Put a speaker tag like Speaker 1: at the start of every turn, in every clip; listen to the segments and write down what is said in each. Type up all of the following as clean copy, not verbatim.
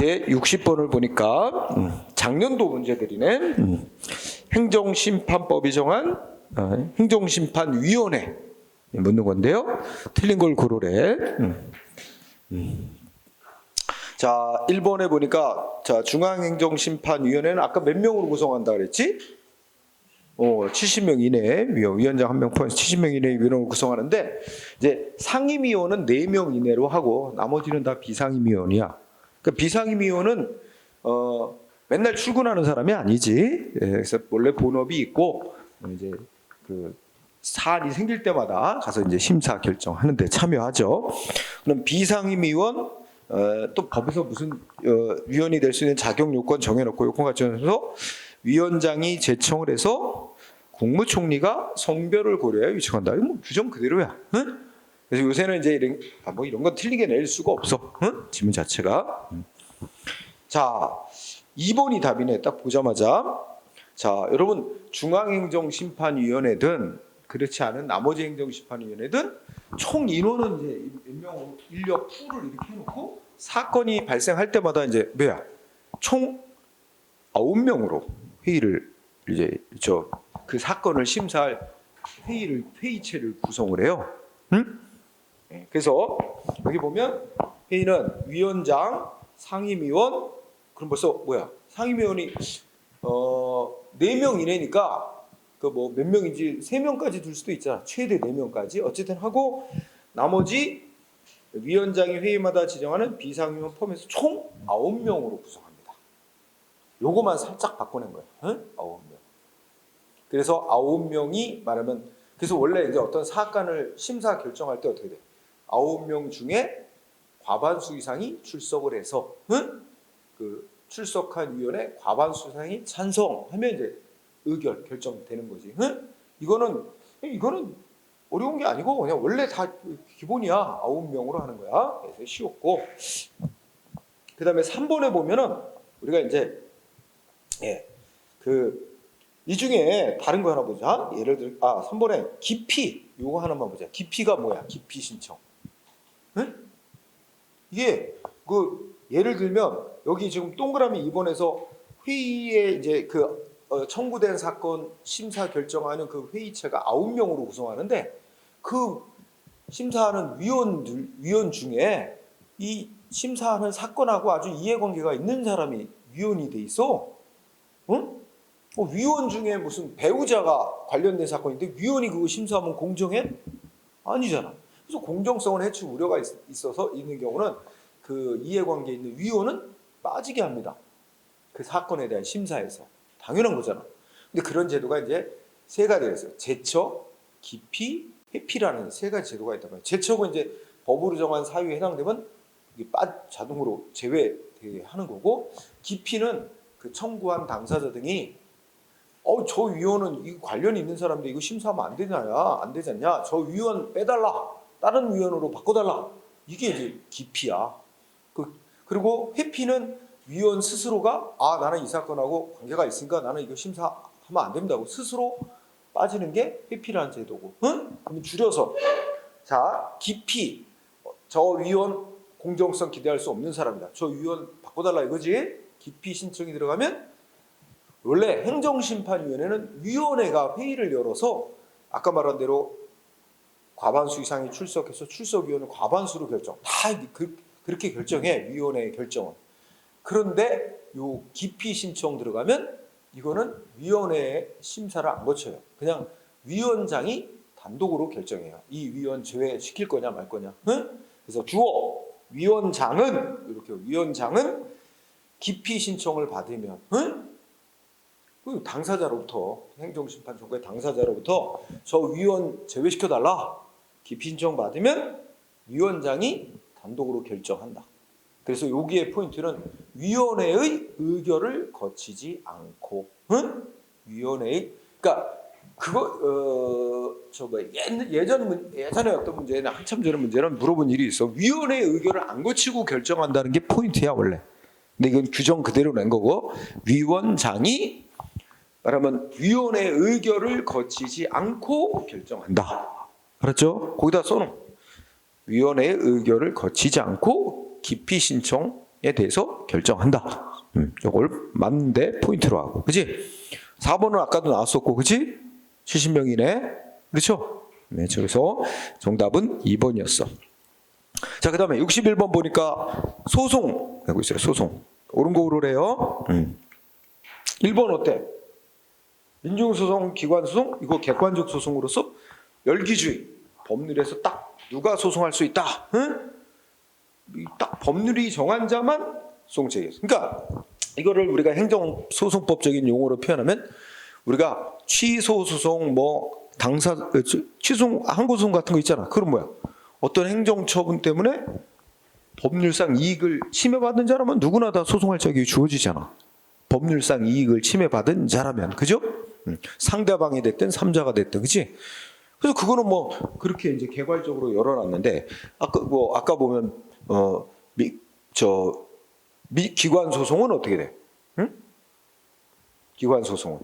Speaker 1: 제 60번을 보니까 작년도 문제들이네. 행정심판법이 정한 행정심판위원회 묻는 건데요. 틀린 걸 고르래. 자, 1번에 보니까 자, 중앙행정심판위원회는 아까 몇 명으로 구성한다 그랬지? 70명 이내 위원장 1명 포함해서 70명 이내 위원을 구성하는데 이제 상임위원은 4명 이내로 하고 나머지는 다 비상임위원이야. 그러니까 비상임위원은 맨날 출근하는 사람이 아니지. 그래서 원래 본업이 있고 이제 그 사안이 생길 때마다 가서 이제 심사 결정하는데 참여하죠. 그럼 비상임위원 또 법에서 무슨 위원이 될 수 있는 자격 요건 정해놓고 요건 갖춰서 위원장이 제청을 해서 국무총리가 성별을 고려해 위촉한다. 이거 뭐 규정 그대로야. 응? 그래서 요새는 이제 이런 건 틀리게 낼 수가 없어. 응? 지문 자체가. 자, 2번이 답이네. 딱 보자마자. 자, 여러분 중앙행정심판위원회든 그렇지 않은 나머지 행정심판위원회든 총 인원은 이제 몇 명 인력 풀을 이렇게 해놓고 사건이 발생할 때마다 이제 뭐야? 총 9명으로 회의를 이제 그 사건을 심사할 회의체를 구성을 해요. 응? 그래서 여기 보면 회의는 위원장, 상임위원, 그럼 벌써 뭐야? 상임위원이 4명 이내니까 그 뭐 몇 명인지 3명까지 둘 수도 있잖아. 최대 4명까지 어쨌든 하고 나머지 위원장이 회의마다 지정하는 비상임원 포함해서 총 9명으로 구성합니다. 요거만 살짝 바꿔낸 거예요. 응? 9명. 그래서 9명이 말하면 그래서 원래 이제 어떤 사건을 심사 결정할 때 어떻게 돼? 9명 중에 과반수 이상이 출석을 해서 그 출석한 위원회 과반수 이상이 찬성하면 이제 의결 결정되는 거지. 이거는 어려운 게 아니고 그냥 원래 다 기본이야. 9명으로 하는 거야. 그래서 쉬웠고. 그다음에 3번에 보면은 우리가 이제 이 중에 다른 거 하나 보자. 예를 들어 3번에 기피 요거 하나만 보자. 기피가 뭐야? 기피 신청. 이게 예를 들면 여기 지금 동그라미 2번에서 회의에 이제 청구된 사건 심사 결정하는 그 회의체가 9명으로 구성하는데 그 심사하는 위원 중에 이 심사하는 사건하고 아주 이해관계가 있는 사람이 위원이 돼 있어. 응? 위원 중에 무슨 배우자가 관련된 사건인데 위원이 그거 심사하면 공정해? 아니잖아. 그래서 공정성을 해칠 우려가 있어서 있는 경우는 그 이해관계에 있는 위원은 빠지게 합니다. 그 사건에 대한 심사에서. 당연한 거잖아. 근데 그런 제도가 이제 3가지가 있어요. 제척, 기피, 회피라는 3가지 제도가 있단 말이에요. 제척은 이제 법으로 정한 사유에 해당되면 이게 자동으로 제외하는 거고, 기피는 그 청구한 당사자 등이 저 위원은 이 관련이 있는 사람인데 이거 심사하면 안 되지 않냐? 저 위원 빼달라. 다른 위원으로 바꿔달라. 이게 이제 기피야. 그리고 회피는 위원 스스로가 나는 이 사건하고 관계가 있으니까 나는 이거 심사하면 안 된다고 스스로 빠지는 게 회피라는 제도고. 그럼 줄여서 자, 기피. 저 위원 공정성 기대할 수 없는 사람이다. 저 위원 바꿔달라 이거지. 기피 신청이 들어가면 원래 행정심판위원회는 위원회가 회의를 열어서 아까 말한 대로 과반수 이상이 출석해서 출석위원은 과반수로 결정. 다 그렇게 결정해. 위원회의 결정은. 그런데 요 기피 신청 들어가면 이거는 위원회의 심사를 안 거쳐요. 그냥 위원장이 단독으로 결정해요. 이 위원 제외시킬 거냐 말 거냐. 그래서 주어 위원장은 기피 신청을 받으면 그 당사자로부터 행정심판 청구의 당사자로부터 저 위원 제외시켜달라. 기피 신청 받으면 위원장이 단독으로 결정한다. 그래서 여기에 포인트는 위원회의 의결을 거치지 않고, 위원회의, 그러니까 예전에 어떤 문제는 한참 전에 문제는 물어본 일이 있어. 위원회의 의결을 안 거치고 결정한다는 게 포인트야 원래. 근데 이건 규정 그대로 낸 거고 위원장이 말하면 위원회의 의결을 거치지 않고 결정한다. 알았죠? 거기다 써놓은 위원회의 의결을 거치지 않고 기피 신청에 대해서 결정한다. 이걸 맞는데 포인트로 하고, 그지? 4번은 아까도 나왔었고, 그지? 70명 이내, 그렇죠? 네, 그래서 정답은 2번이었어. 자, 그 다음에 61번 보니까 소송 하고 있어요. 소송. 옳은 거 오르래요. 1번 어때? 민중소송, 기관소송, 이거 객관적 소송으로서 열기주의. 법률에서 딱 누가 소송할 수 있다. 응? 딱 법률이 정한 자만 소송 제기했어. 그러니까 이거를 우리가 행정소송법적인 용어로 표현하면 우리가 취소소송, 뭐 취소송, 항고소송 같은 거 있잖아. 그건 뭐야? 어떤 행정처분 때문에 법률상 이익을 침해받은 자라면 누구나 다 소송할 자격이 주어지잖아. 법률상 이익을 침해받은 자라면, 그죠? 상대방이 됐든 삼자가 됐든, 그지? 그래서 그거는 뭐 그렇게 이제 개괄적으로 열어놨는데 아까 보면 기관 소송은 어떻게 돼? 응? 기관 소송은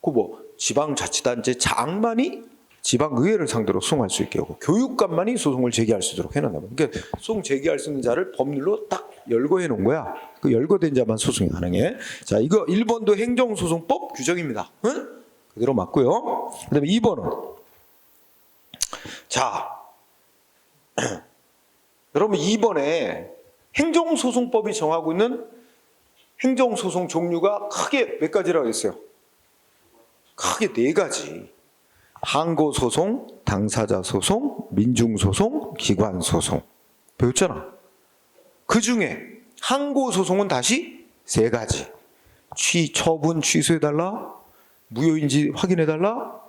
Speaker 1: 그 뭐 지방자치단체 장만이 지방의회를 상대로 소송할 수 있게 하고 교육감만이 소송을 제기할 수 있도록 해놨나 봐. 그러니까 소송 제기할 수 있는 자를 법률로 딱 열거해 놓은 거야. 그 열거된 자만 소송이 가능해. 자, 이거 1번도 행정소송법 규정입니다. 응? 그대로 맞고요. 그다음에 2번은 자, 여러분 2번에 행정소송법이 정하고 있는 행정소송 종류가 크게 몇 가지라고 했어요? 크게 4가지. 항고소송, 당사자소송, 민중소송, 기관소송. 배웠잖아. 그 중에 항고소송은 다시 3가지. 처분 취소해달라, 무효인지 확인해달라,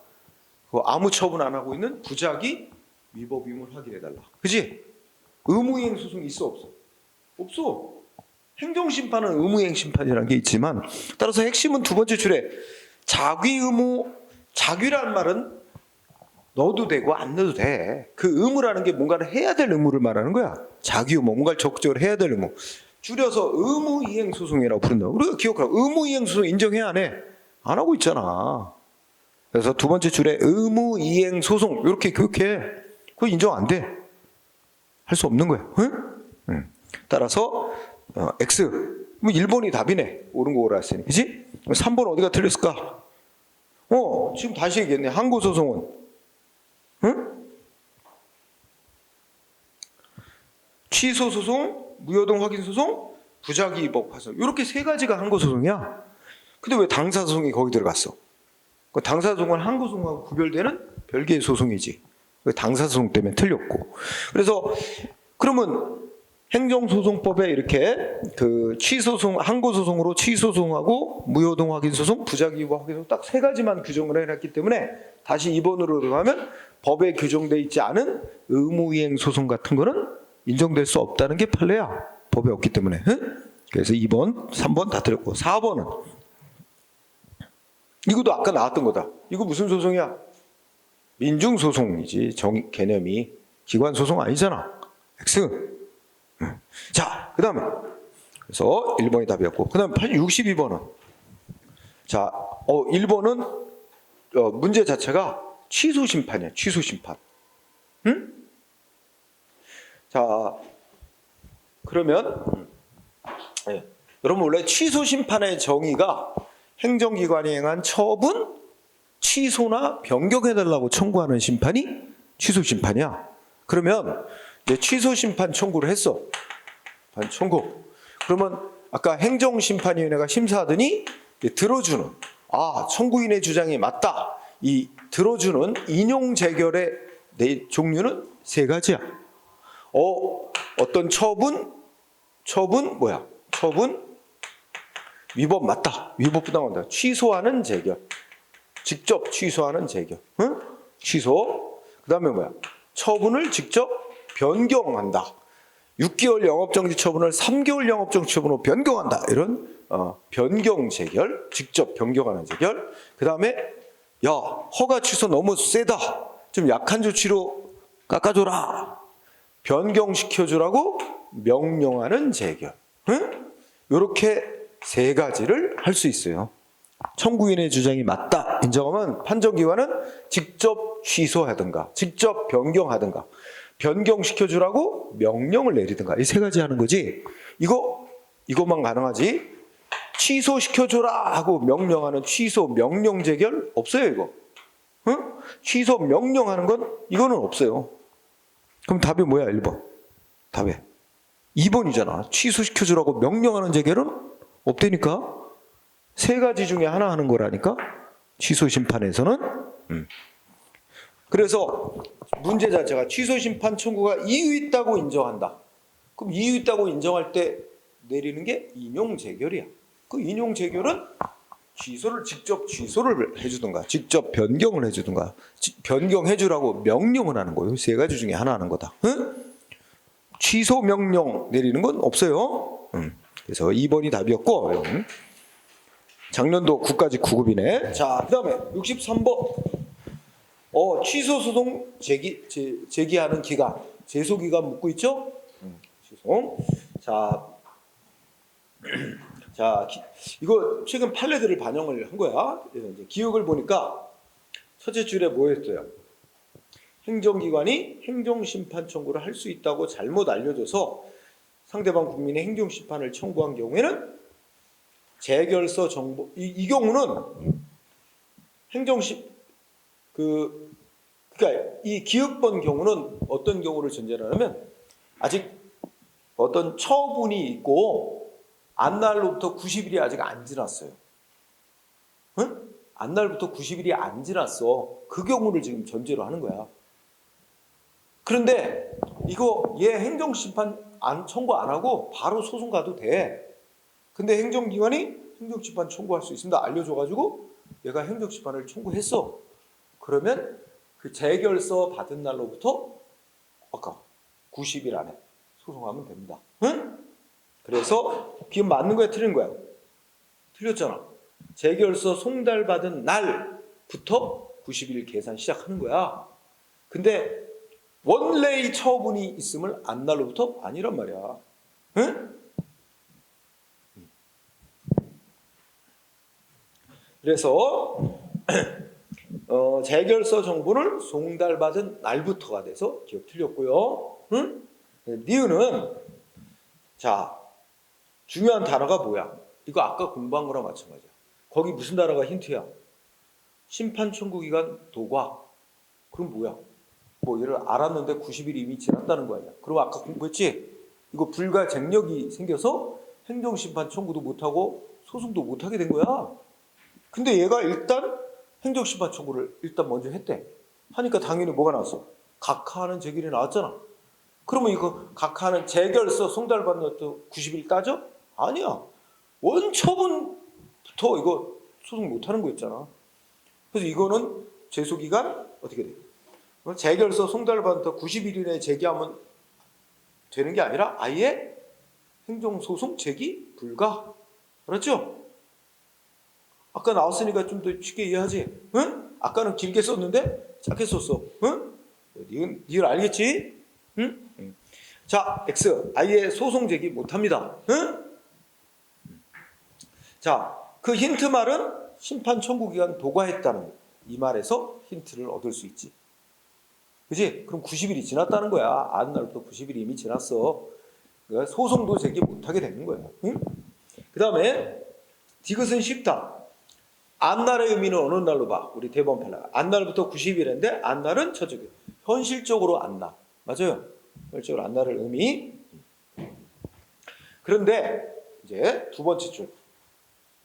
Speaker 1: 아무 처분 안 하고 있는 부작위 위법임을 확인해달라. 그지? 의무이행 소송이 있어 없어? 없어. 행정심판은 의무이행 심판이라는 게 있지만 따라서 핵심은 2번째 줄에 자귀 의무, 자귀란 말은 넣어도 되고 안 넣어도 돼. 그 의무라는 게 뭔가를 해야 될 의무를 말하는 거야. 자귀 의무, 뭔가를 적극적으로 해야 될 의무. 줄여서 의무이행 소송이라고 부른다. 우리가 기억하라. 의무이행 소송 인정해야 안 해? 안 하고 있잖아. 그래서 2번째 줄에 의무이행 소송 이렇게 교육해. 그거 인정 안 돼. 할 수 없는 거야. 응? 따라서 X. 1번이 답이네. 옳은 거 오라 했으니. 그치? 3번 어디가 틀렸을까? 지금 다시 얘기했네. 항고소송은. 응? 취소소송, 무효동 확인소송, 부작위 위법 파손. 이렇게 3가지가 항고소송이야. 근데 왜 당사소송이 거기 들어갔어? 그 당사소송은 항고소송하고 구별되는 별개의 소송이지. 당사소송 때문에 틀렸고. 그래서 그러면 행정소송법에 이렇게 그 취소소송, 항고소송으로 취소소송하고 무효동 확인소송, 부작위 위법 확인소송 딱 3가지만 규정을 해놨기 때문에 다시 2번으로 들어가면 법에 규정되어 있지 않은 의무이행 소송 같은 거는 인정될 수 없다는 게 판례야. 법에 없기 때문에. 응? 그래서 2번, 3번 다 틀렸고 4번은 이것도 아까 나왔던 거다. 이거 무슨 소송이야? 민중소송이지. 개념이. 기관소송 아니잖아. X. 자, 그 다음에 그래서 1번이 답이었고 그 다음에 62번은 자, 1번은 문제 자체가 취소심판이야. 취소심판. 응? 자, 그러면 여러분 원래 취소심판의 정의가 행정기관이 행한 처분, 취소나 변경해달라고 청구하는 심판이 취소심판이야. 그러면 이제 취소심판 청구를 했어. 청구. 그러면 아까 행정심판위원회가 심사하더니 들어주는 청구인의 주장이 맞다. 이 들어주는 인용재결의 종류는 3가지야. 어떤 처분 뭐야? 처분 위법 맞다. 위법 부당한다. 취소하는 재결. 직접 취소하는 재결. 응? 취소. 그 다음에 뭐야? 처분을 직접 변경한다. 6개월 영업정지 처분을 3개월 영업정지 처분으로 변경한다. 이런 변경 재결. 직접 변경하는 재결. 그 다음에 허가 취소 너무 세다. 좀 약한 조치로 깎아줘라. 변경시켜주라고 명령하는 재결. 응? 이렇게 3가지를 할 수 있어요. 청구인의 주장이 맞다 인정하면 판정기관은 직접 취소하든가 직접 변경하든가 변경시켜주라고 명령을 내리든가 이 3가지 하는 거지. 이거 이것만 가능하지. 취소시켜줘라 하고 명령하는 취소 명령 재결 없어요 이거. 응? 취소 명령하는 건 이거는 없어요. 그럼 답이 뭐야 1번? 답이 2번이잖아. 취소시켜주라고 명령하는 재결은 없다니까. 세 가지 중에 하나 하는 거라니까. 취소 심판에서는. 그래서 문제 자체가 취소 심판 청구가 이유 있다고 인정한다. 그럼 이유 있다고 인정할 때 내리는 게 인용 재결이야. 그 인용 재결은 직접 취소를 해주든가 직접 변경을 해주든가 변경해주라고 명령을 하는 거예요. 세 가지 중에 하나 하는 거다. 응? 취소 명령 내리는 건 없어요. 그래서 2번이 답이었고, 작년도 9까지 9급이네. 자, 그 다음에 63번. 취소 소송 제기하는 기간, 제소 기간 묻고 있죠? 취소. 자, 이거 최근 판례들을 반영을 한 거야. 이제 기억을 보니까 첫째 줄에 뭐였어요? 행정기관이 행정심판 청구를 할 수 있다고 잘못 알려줘서 상대방 국민의 행정심판을 청구한 경우에는 재결서 정보, 이 경우는 그러니까 이 기업번 경우는 어떤 경우를 전제로 하냐면 아직 어떤 처분이 있고 안날로부터 90일이 아직 안 지났어요. 응? 안날부터 90일이 안 지났어. 그 경우를 지금 전제로 하는 거야. 그런데 이거 얘 행정심판 청구 안 하고 바로 소송 가도 돼. 근데 행정기관이 행정심판 청구할 수 있습니다. 알려줘가지고 얘가 행정심판을 청구했어. 그러면 그 재결서 받은 날로부터 아까 90일 안에 소송하면 됩니다. 응? 그래서 기업 맞는 거야 틀린 거야? 틀렸잖아. 재결서 송달받은 날부터 90일 계산 시작하는 거야. 근데 원래의 처분이 있음을 안 날로부터 아니란 말이야. 응? 그래서 재결서 정보를 송달받은 날부터가 돼서 기억 틀렸고요. 응? 니은은 자 중요한 단어가 뭐야? 이거 아까 공부한 거랑 마찬가지야. 거기 무슨 단어가 힌트야? 심판 청구 기간 도과. 그럼 뭐야? 뭐 얘를 알았는데 90일이 이미 지났다는 거 아니야. 그리고 아까 공부했지? 이거 불가 쟁력이 생겨서 행정심판 청구도 못하고 소송도 못하게 된 거야. 근데 얘가 일단 행정심판 청구를 일단 먼저 했대. 하니까 당연히 뭐가 나왔어? 각하하는 재결이 나왔잖아. 그러면 이거 각하는 재결서 송달받는 것도 90일 따져? 아니야. 원처분부터 이거 소송 못하는 거 있잖아. 그래서 이거는 제소기간 어떻게 돼? 재결서 송달받은 90일 이내에 제기하면 되는 게 아니라 아예 행정소송 제기 불가. 그렇죠? 아까 나왔으니까 좀 더 쉽게 이해하지? 응? 아까는 길게 썼는데 짧게 썼어. 응? 니은 알겠지? 응? 자, X. 아예 소송 제기 못합니다. 응? 자, 그 힌트 말은 심판 청구 기간 도과했다는 이 말에서 힌트를 얻을 수 있지. 그지? 그럼 90일이 지났다는 거야. 아는 날부터 90일이 이미 지났어. 그러니까 소송도 제기 못하게 되는 거야. 응? 그 다음에 디귿은 쉽다. 안날의 의미는 어느 날로 봐? 우리 대법원 판례가. 안날부터 90일인데 안날은 첫째 현실적으로 안날. 맞아요. 현실적으로 안날의 의미. 그런데 이제 두 번째 줄.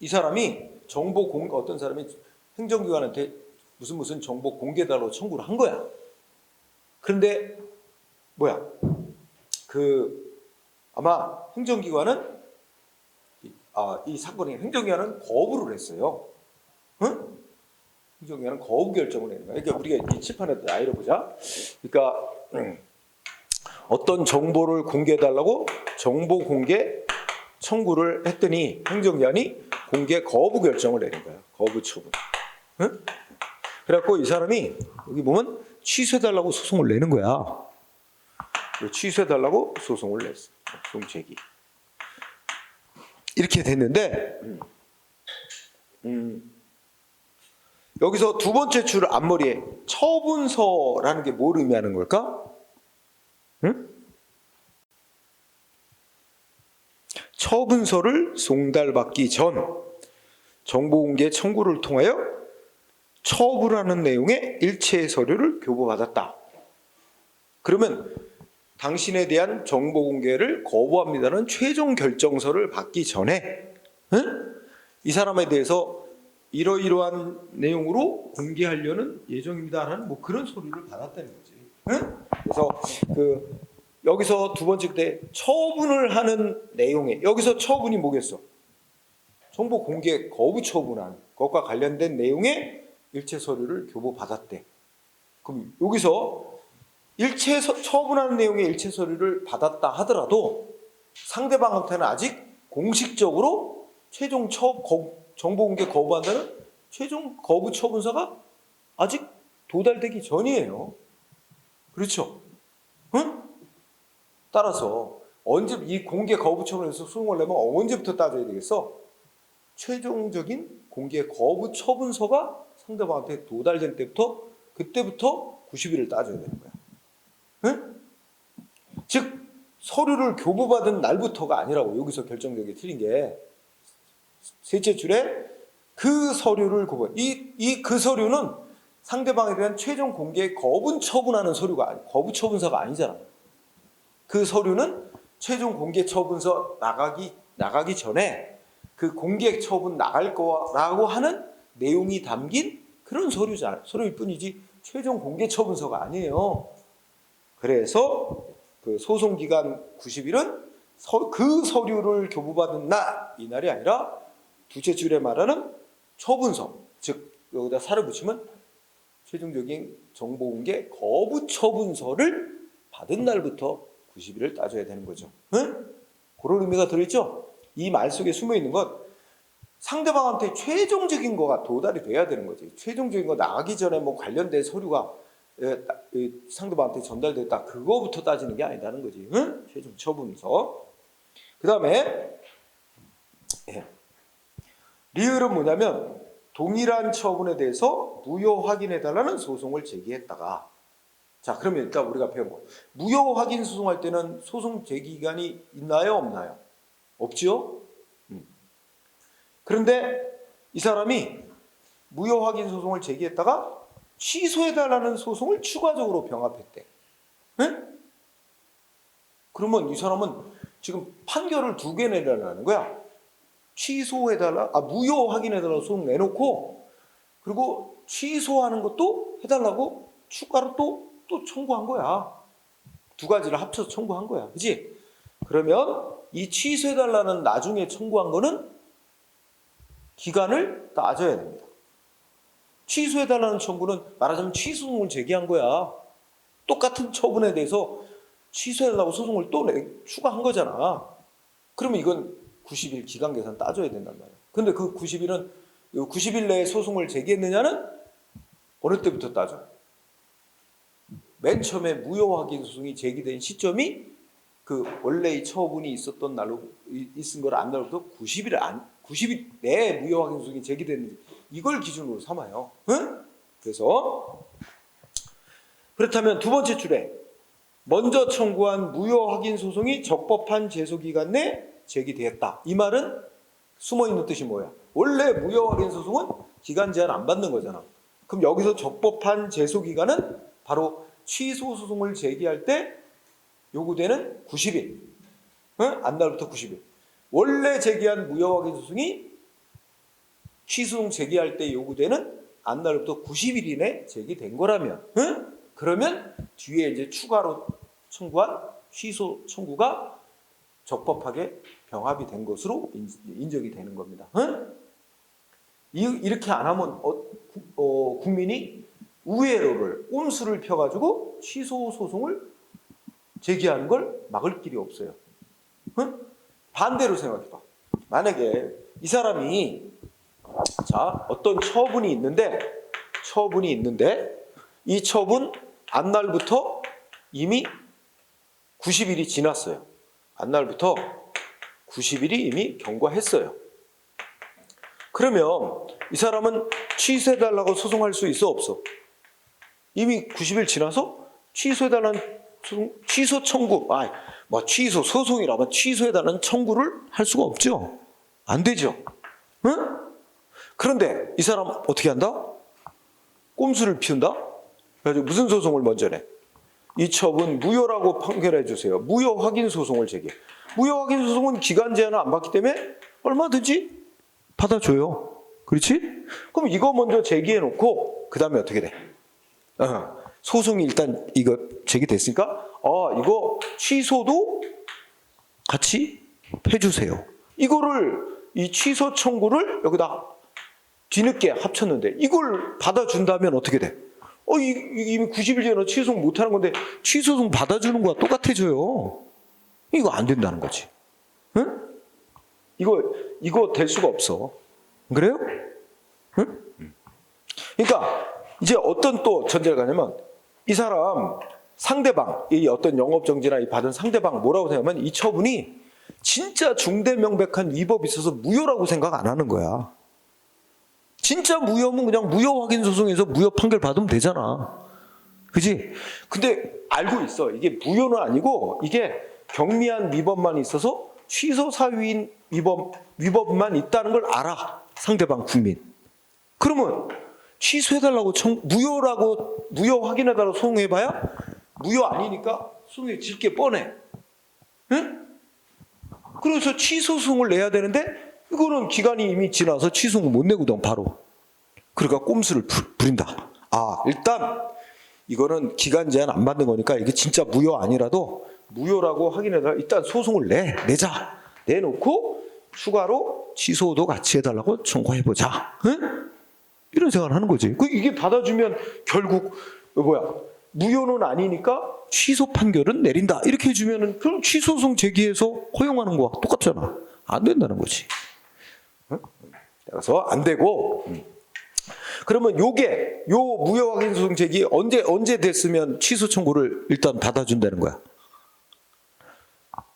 Speaker 1: 이 사람이 어떤 사람이 행정기관한테 무슨 정보 공개달라고 청구를 한 거야. 그런데 뭐야? 아마 행정기관은 이 사건이 행정기관은 거부를 했어요. 응? 행정기관은 거부 결정을 했는 거야. 그러니까 우리가 이 칠판에 아이로 보자. 그러니까 어떤 정보를 공개해달라고 정보 공개 청구를 했더니 행정기관이 공개 거부 결정을 내린 거야. 거부 처분. 응? 그래갖고 이 사람이 여기 보면 취소해달라고 소송을 내는 거야. 취소해달라고 소송을 냈어. 소송 제기. 이렇게 됐는데 여기서 두 번째 줄 앞머리에 처분서라는 게 뭘 의미하는 걸까? 응? 처분서를 송달받기 전 정보공개 청구를 통하여 처분하는 내용의 일체 서류를 교부받았다. 그러면 당신에 대한 정보공개를 거부합니다는 최종 결정서를 받기 전에 이 사람에 대해서 이러이러한 내용으로 공개하려는 예정입니다라는 뭐 그런 서류를 받았다는 거지. 그래서 여기서 두 번째 때 처분을 하는 내용에 여기서 처분이 뭐겠어? 정보 공개 거부 처분한 것과 관련된 내용의 일체 서류를 교부받았대. 그럼 여기서 처분하는 내용의 일체 서류를 받았다 하더라도 상대방한테는 아직 공식적으로 최종 정보 공개 거부한다는 최종 거부 처분서가 아직 도달되기 전이에요. 그렇죠? 응? 따라서 언제 이 공개 거부 처분에서 소송을 내면 언제부터 따져야 되겠어? 최종적인 공개 거부 처분서가 상대방한테 도달될 때부터 그때부터 90일을 따져야 되는 거야. 응? 즉 서류를 교부받은 날부터가 아니라고. 여기서 결정적이 틀린 게 셋째 줄에 그 서류를 그 서류는 상대방에 대한 최종 공개 거부 처분하는 거부 처분서가 아니잖아. 그 서류는 최종 공개 처분서 나가기 전에 그 공개 처분 나갈 거라고 하는 내용이 담긴 그런 서류일 뿐이지 최종 공개 처분서가 아니에요. 그래서 그 소송 기간 90일은 그 서류를 교부받은 이날이 아니라 둘째 줄에 말하는 처분서, 즉 여기다 살을 붙이면 최종적인 정보 공개 거부 처분서를 받은 날부터 90일을 따져야 되는 거죠. 응? 그런 의미가 들어있죠? 이 말 속에 숨어있는 건 상대방한테 최종적인 거가 도달이 돼야 되는 거지. 최종적인 거 나가기 전에 뭐 관련된 서류가 상대방한테 전달됐다. 그거부터 따지는 게 아니다는 거지. 응? 최종 처분서. 그 다음에 리을은 뭐냐면 동일한 처분에 대해서 무효 확인해달라는 소송을 제기했다가 자 그러면 일단 우리가 배운 거 무효 확인 소송할 때는 소송 제기 기간이 있나요? 없나요? 없지요? 그런데 이 사람이 무효 확인 소송을 제기했다가 취소해달라는 소송을 추가적으로 병합했대. 응? 그러면 이 사람은 지금 판결을 2개 내려는 거야. 무효 확인해달라고 소송 내놓고 그리고 취소하는 것도 해달라고 추가로 또 청구한 거야. 2가지를 합쳐서 청구한 거야. 그치? 그러면 이 취소해달라는 나중에 청구한 거는 기간을 따져야 됩니다. 취소해달라는 청구는 말하자면 취소송을 제기한 거야. 똑같은 처분에 대해서 취소해달라고 소송을 또 추가한 거잖아. 그러면 이건 90일 기간 계산 따져야 된단 말이야. 근데 그 90일은 90일 내에 소송을 제기했느냐는 어느 때부터 따져? 맨 처음에 무효 확인 소송이 제기된 시점이 그 원래의 처분이 있었던 날로 있은 걸 안 날로부터 90일 내에 무효 확인 소송이 제기됐는지 이걸 기준으로 삼아요. 응? 그래서 그렇다면 두 번째 줄에 먼저 청구한 무효 확인 소송이 적법한 제소 기간 내 제기되었다. 이 말은 숨어있는 뜻이 뭐야? 원래 무효 확인 소송은 기간 제한 안 받는 거잖아. 그럼 여기서 적법한 제소 기간은 바로 취소 소송을 제기할 때 요구되는 90일. 응? 안날부터 90일. 원래 제기한 무효 확인 소송이 취소송 제기할 때 요구되는 안날부터 90일 이내 제기된 거라면, 응? 그러면 뒤에 이제 추가로 청구한 취소 청구가 적법하게 병합이 된 것으로 인정이 되는 겁니다. 응? 이렇게 안 하면 국민이 우회로를 꼼수를 펴가지고 취소 소송을 제기하는 걸 막을 길이 없어요. 응? 반대로 생각해봐. 만약에 이 사람이 어떤 처분이 있는데 이 처분 안날부터 이미 90일이 지났어요. 안날부터 90일이 이미 경과했어요. 그러면 이 사람은 취소해달라고 소송할 수 있어 없어? 이미 90일 지나서 취소해달라는 취소 청구, 뭐 취소 소송이라면 취소해달라는 청구를 할 수가 없죠. 안 되죠. 응? 그런데 이 사람 어떻게 한다? 꼼수를 피운다? 그래가지고 무슨 소송을 먼저 내? 이첩은 무효라고 판결해 주세요. 무효 확인 소송을 제기해. 무효 확인 소송은 기간 제한을 안 받기 때문에 얼마든지 받아줘요. 그렇지? 그럼 이거 먼저 제기해 놓고 그 다음에 어떻게 돼? 소송이 일단 이거 제기됐으니까 이거 취소도 같이 해주세요. 이거를 이 취소 청구를 여기다 뒤늦게 합쳤는데 이걸 받아준다면 어떻게 돼? 이미 90일 전에 취소송 못하는 건데 취소송 받아주는 거와 똑같아져요. 이거 안 된다는 거지. 응? 이거 될 수가 없어. 그래요? 응? 그러니까 이제 어떤 또 전제를 가냐면 이 사람 상대방, 이 어떤 영업정지나 받은 상대방 뭐라고 생각하면 이 처분이 진짜 중대명백한 위법이 있어서 무효라고 생각 안 하는 거야. 진짜 무효면 그냥 무효 확인 소송에서 무효 판결 받으면 되잖아. 그지? 근데 알고 있어. 이게 무효는 아니고 이게 경미한 위법만 있어서 취소 사유인 위법만 있다는 걸 알아. 상대방 국민. 그러면 취소해달라고 무효 확인해달라고 소송해봐야 무효 아니니까 소송에 질 게 뻔해. 응? 그래서 취소 소송을 내야 되는데 이거는 기간이 이미 지나서 취소는 못 내거든 바로. 그러니까 꼼수를 부린다. 일단 이거는 기간 제한 안 받는 거니까 이게 진짜 무효 아니라도 무효라고 확인해달라. 일단 소송을 내자. 내놓고 추가로 취소도 같이 해달라고 청구해보자. 응? 이런 생각을 하는 거지. 이게 받아주면 결국 무효는 아니니까 취소 판결은 내린다. 이렇게 해주면은 그럼 취소소송 제기해서 허용하는 거와 똑같잖아. 안 된다는 거지. 응? 그래서 안 되고. 그러면 요 무효 확인 소송 제기 언제 됐으면 취소 청구를 일단 받아준다는 거야.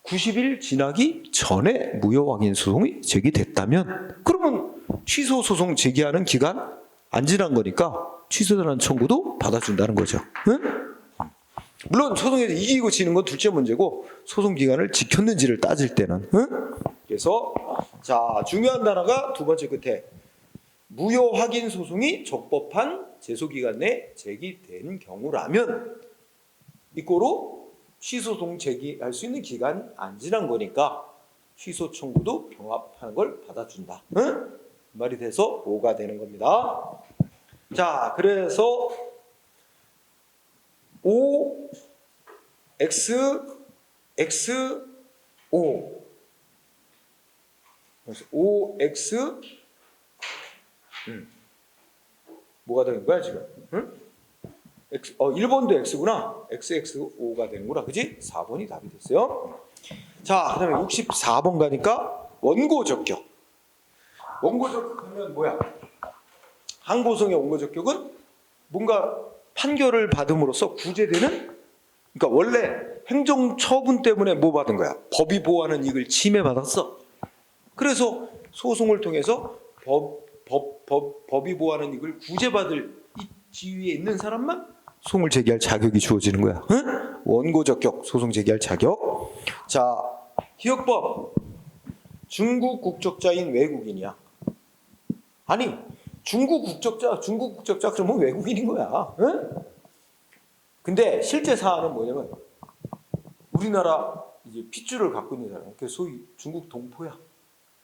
Speaker 1: 90일 지나기 전에 무효 확인 소송이 제기됐다면 그러면 취소 소송 제기하는 기간 안 지난 거니까 취소되는 청구도 받아준다는 거죠. 응? 물론 소송에서 이기고 지는 건 둘째 문제고 소송 기간을 지켰는지를 따질 때는. 응? 그래서 자 중요한 단어가 두 번째 끝에 무효 확인 소송이 적법한 제소기간 내에 제기된 경우라면 이꼬로 취소소송 제기할 수 있는 기간 안 지난 거니까 취소 청구도 경합하는 걸 받아준다. 응? 말이 돼서 5가 되는 겁니다. 자, 그래서 O, X, X, O. 그래서 O, X, 뭐가 되는 거야 지금? 응? X, 1번도 X구나. XXO가 되는구나. 그지? 4번이 답이 됐어요. 자, 그 다음에 64번 가니까 원고적격. 원고적격하면 뭐야? 항고성의 원고적격은 뭔가 판결을 받음으로써 구제되는, 그러니까 원래 행정처분 때문에 뭐 받은 거야? 법이 보호하는 이익을 침해받았어. 그래서 소송을 통해서 법이 보호하는 이익을 구제받을 이 지위에 있는 사람만 소송을 제기할 자격이 주어지는 거야. 응? 원고적격, 소송 제기할 자격. 자, 기억법. 중국 국적자인 외국인이야. 아니, 중국 국적자 그러면 외국인인 거야. 응? 근데 실제 사안은 뭐냐면 우리나라 이제 핏줄을 갖고 있는 사람, 그 소위 중국 동포야.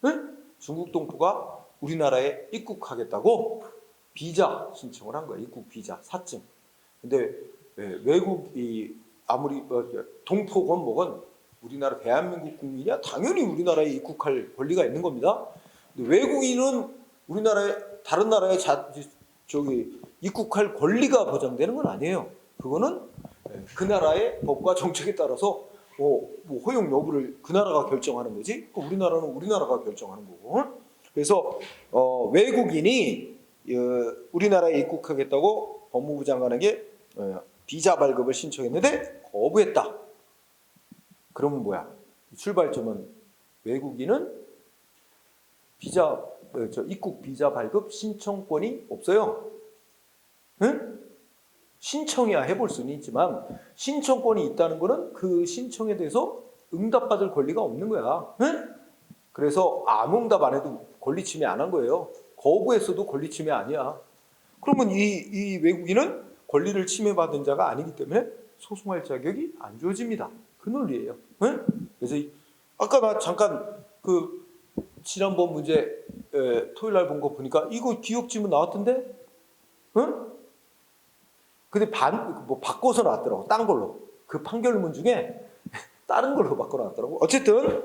Speaker 1: 응? 중국 동포가 우리나라에 입국하겠다고 비자 신청을 한 거야. 입국 비자, 사증. 근데 외국이 아무리 동포건 뭐건 우리나라 대한민국 국민이야 당연히 우리나라에 입국할 권리가 있는 겁니다. 근데 외국인은 우리나라에 다른 나라에 입국할 권리가 보장되는 건 아니에요. 그거는 그 나라의 법과 정책에 따라서 뭐 허용 여부를 그 나라가 결정하는 거지. 우리나라는 우리나라가 결정하는 거고. 그래서 외국인이 우리나라에 입국하겠다고 법무부 장관에게 비자 발급을 신청했는데 거부했다. 그러면 뭐야? 출발점은 외국인은 입국 비자 발급 신청권이 없어요. 응? 신청해야 해볼 수는 있지만 신청권이 있다는 거는 그 신청에 대해서 응답받을 권리가 없는 거야. 응? 그래서 아무 응답 안 해도 권리 침해 안 한 거예요. 거부했어도 권리 침해 아니야. 그러면 이 외국인은 권리를 침해받은 자가 아니기 때문에 소송할 자격이 안 주어집니다. 그 논리예요. 응? 그래서 아까 나 잠깐 그 지난번 문제 토요일 날 본 거 보니까 이거 기억지문 나왔던데? 응? 근데 뭐 바꿔서 나왔더라고. 딴 걸로. 그 판결문 중에 다른 걸로 바꿔 나왔더라고. 어쨌든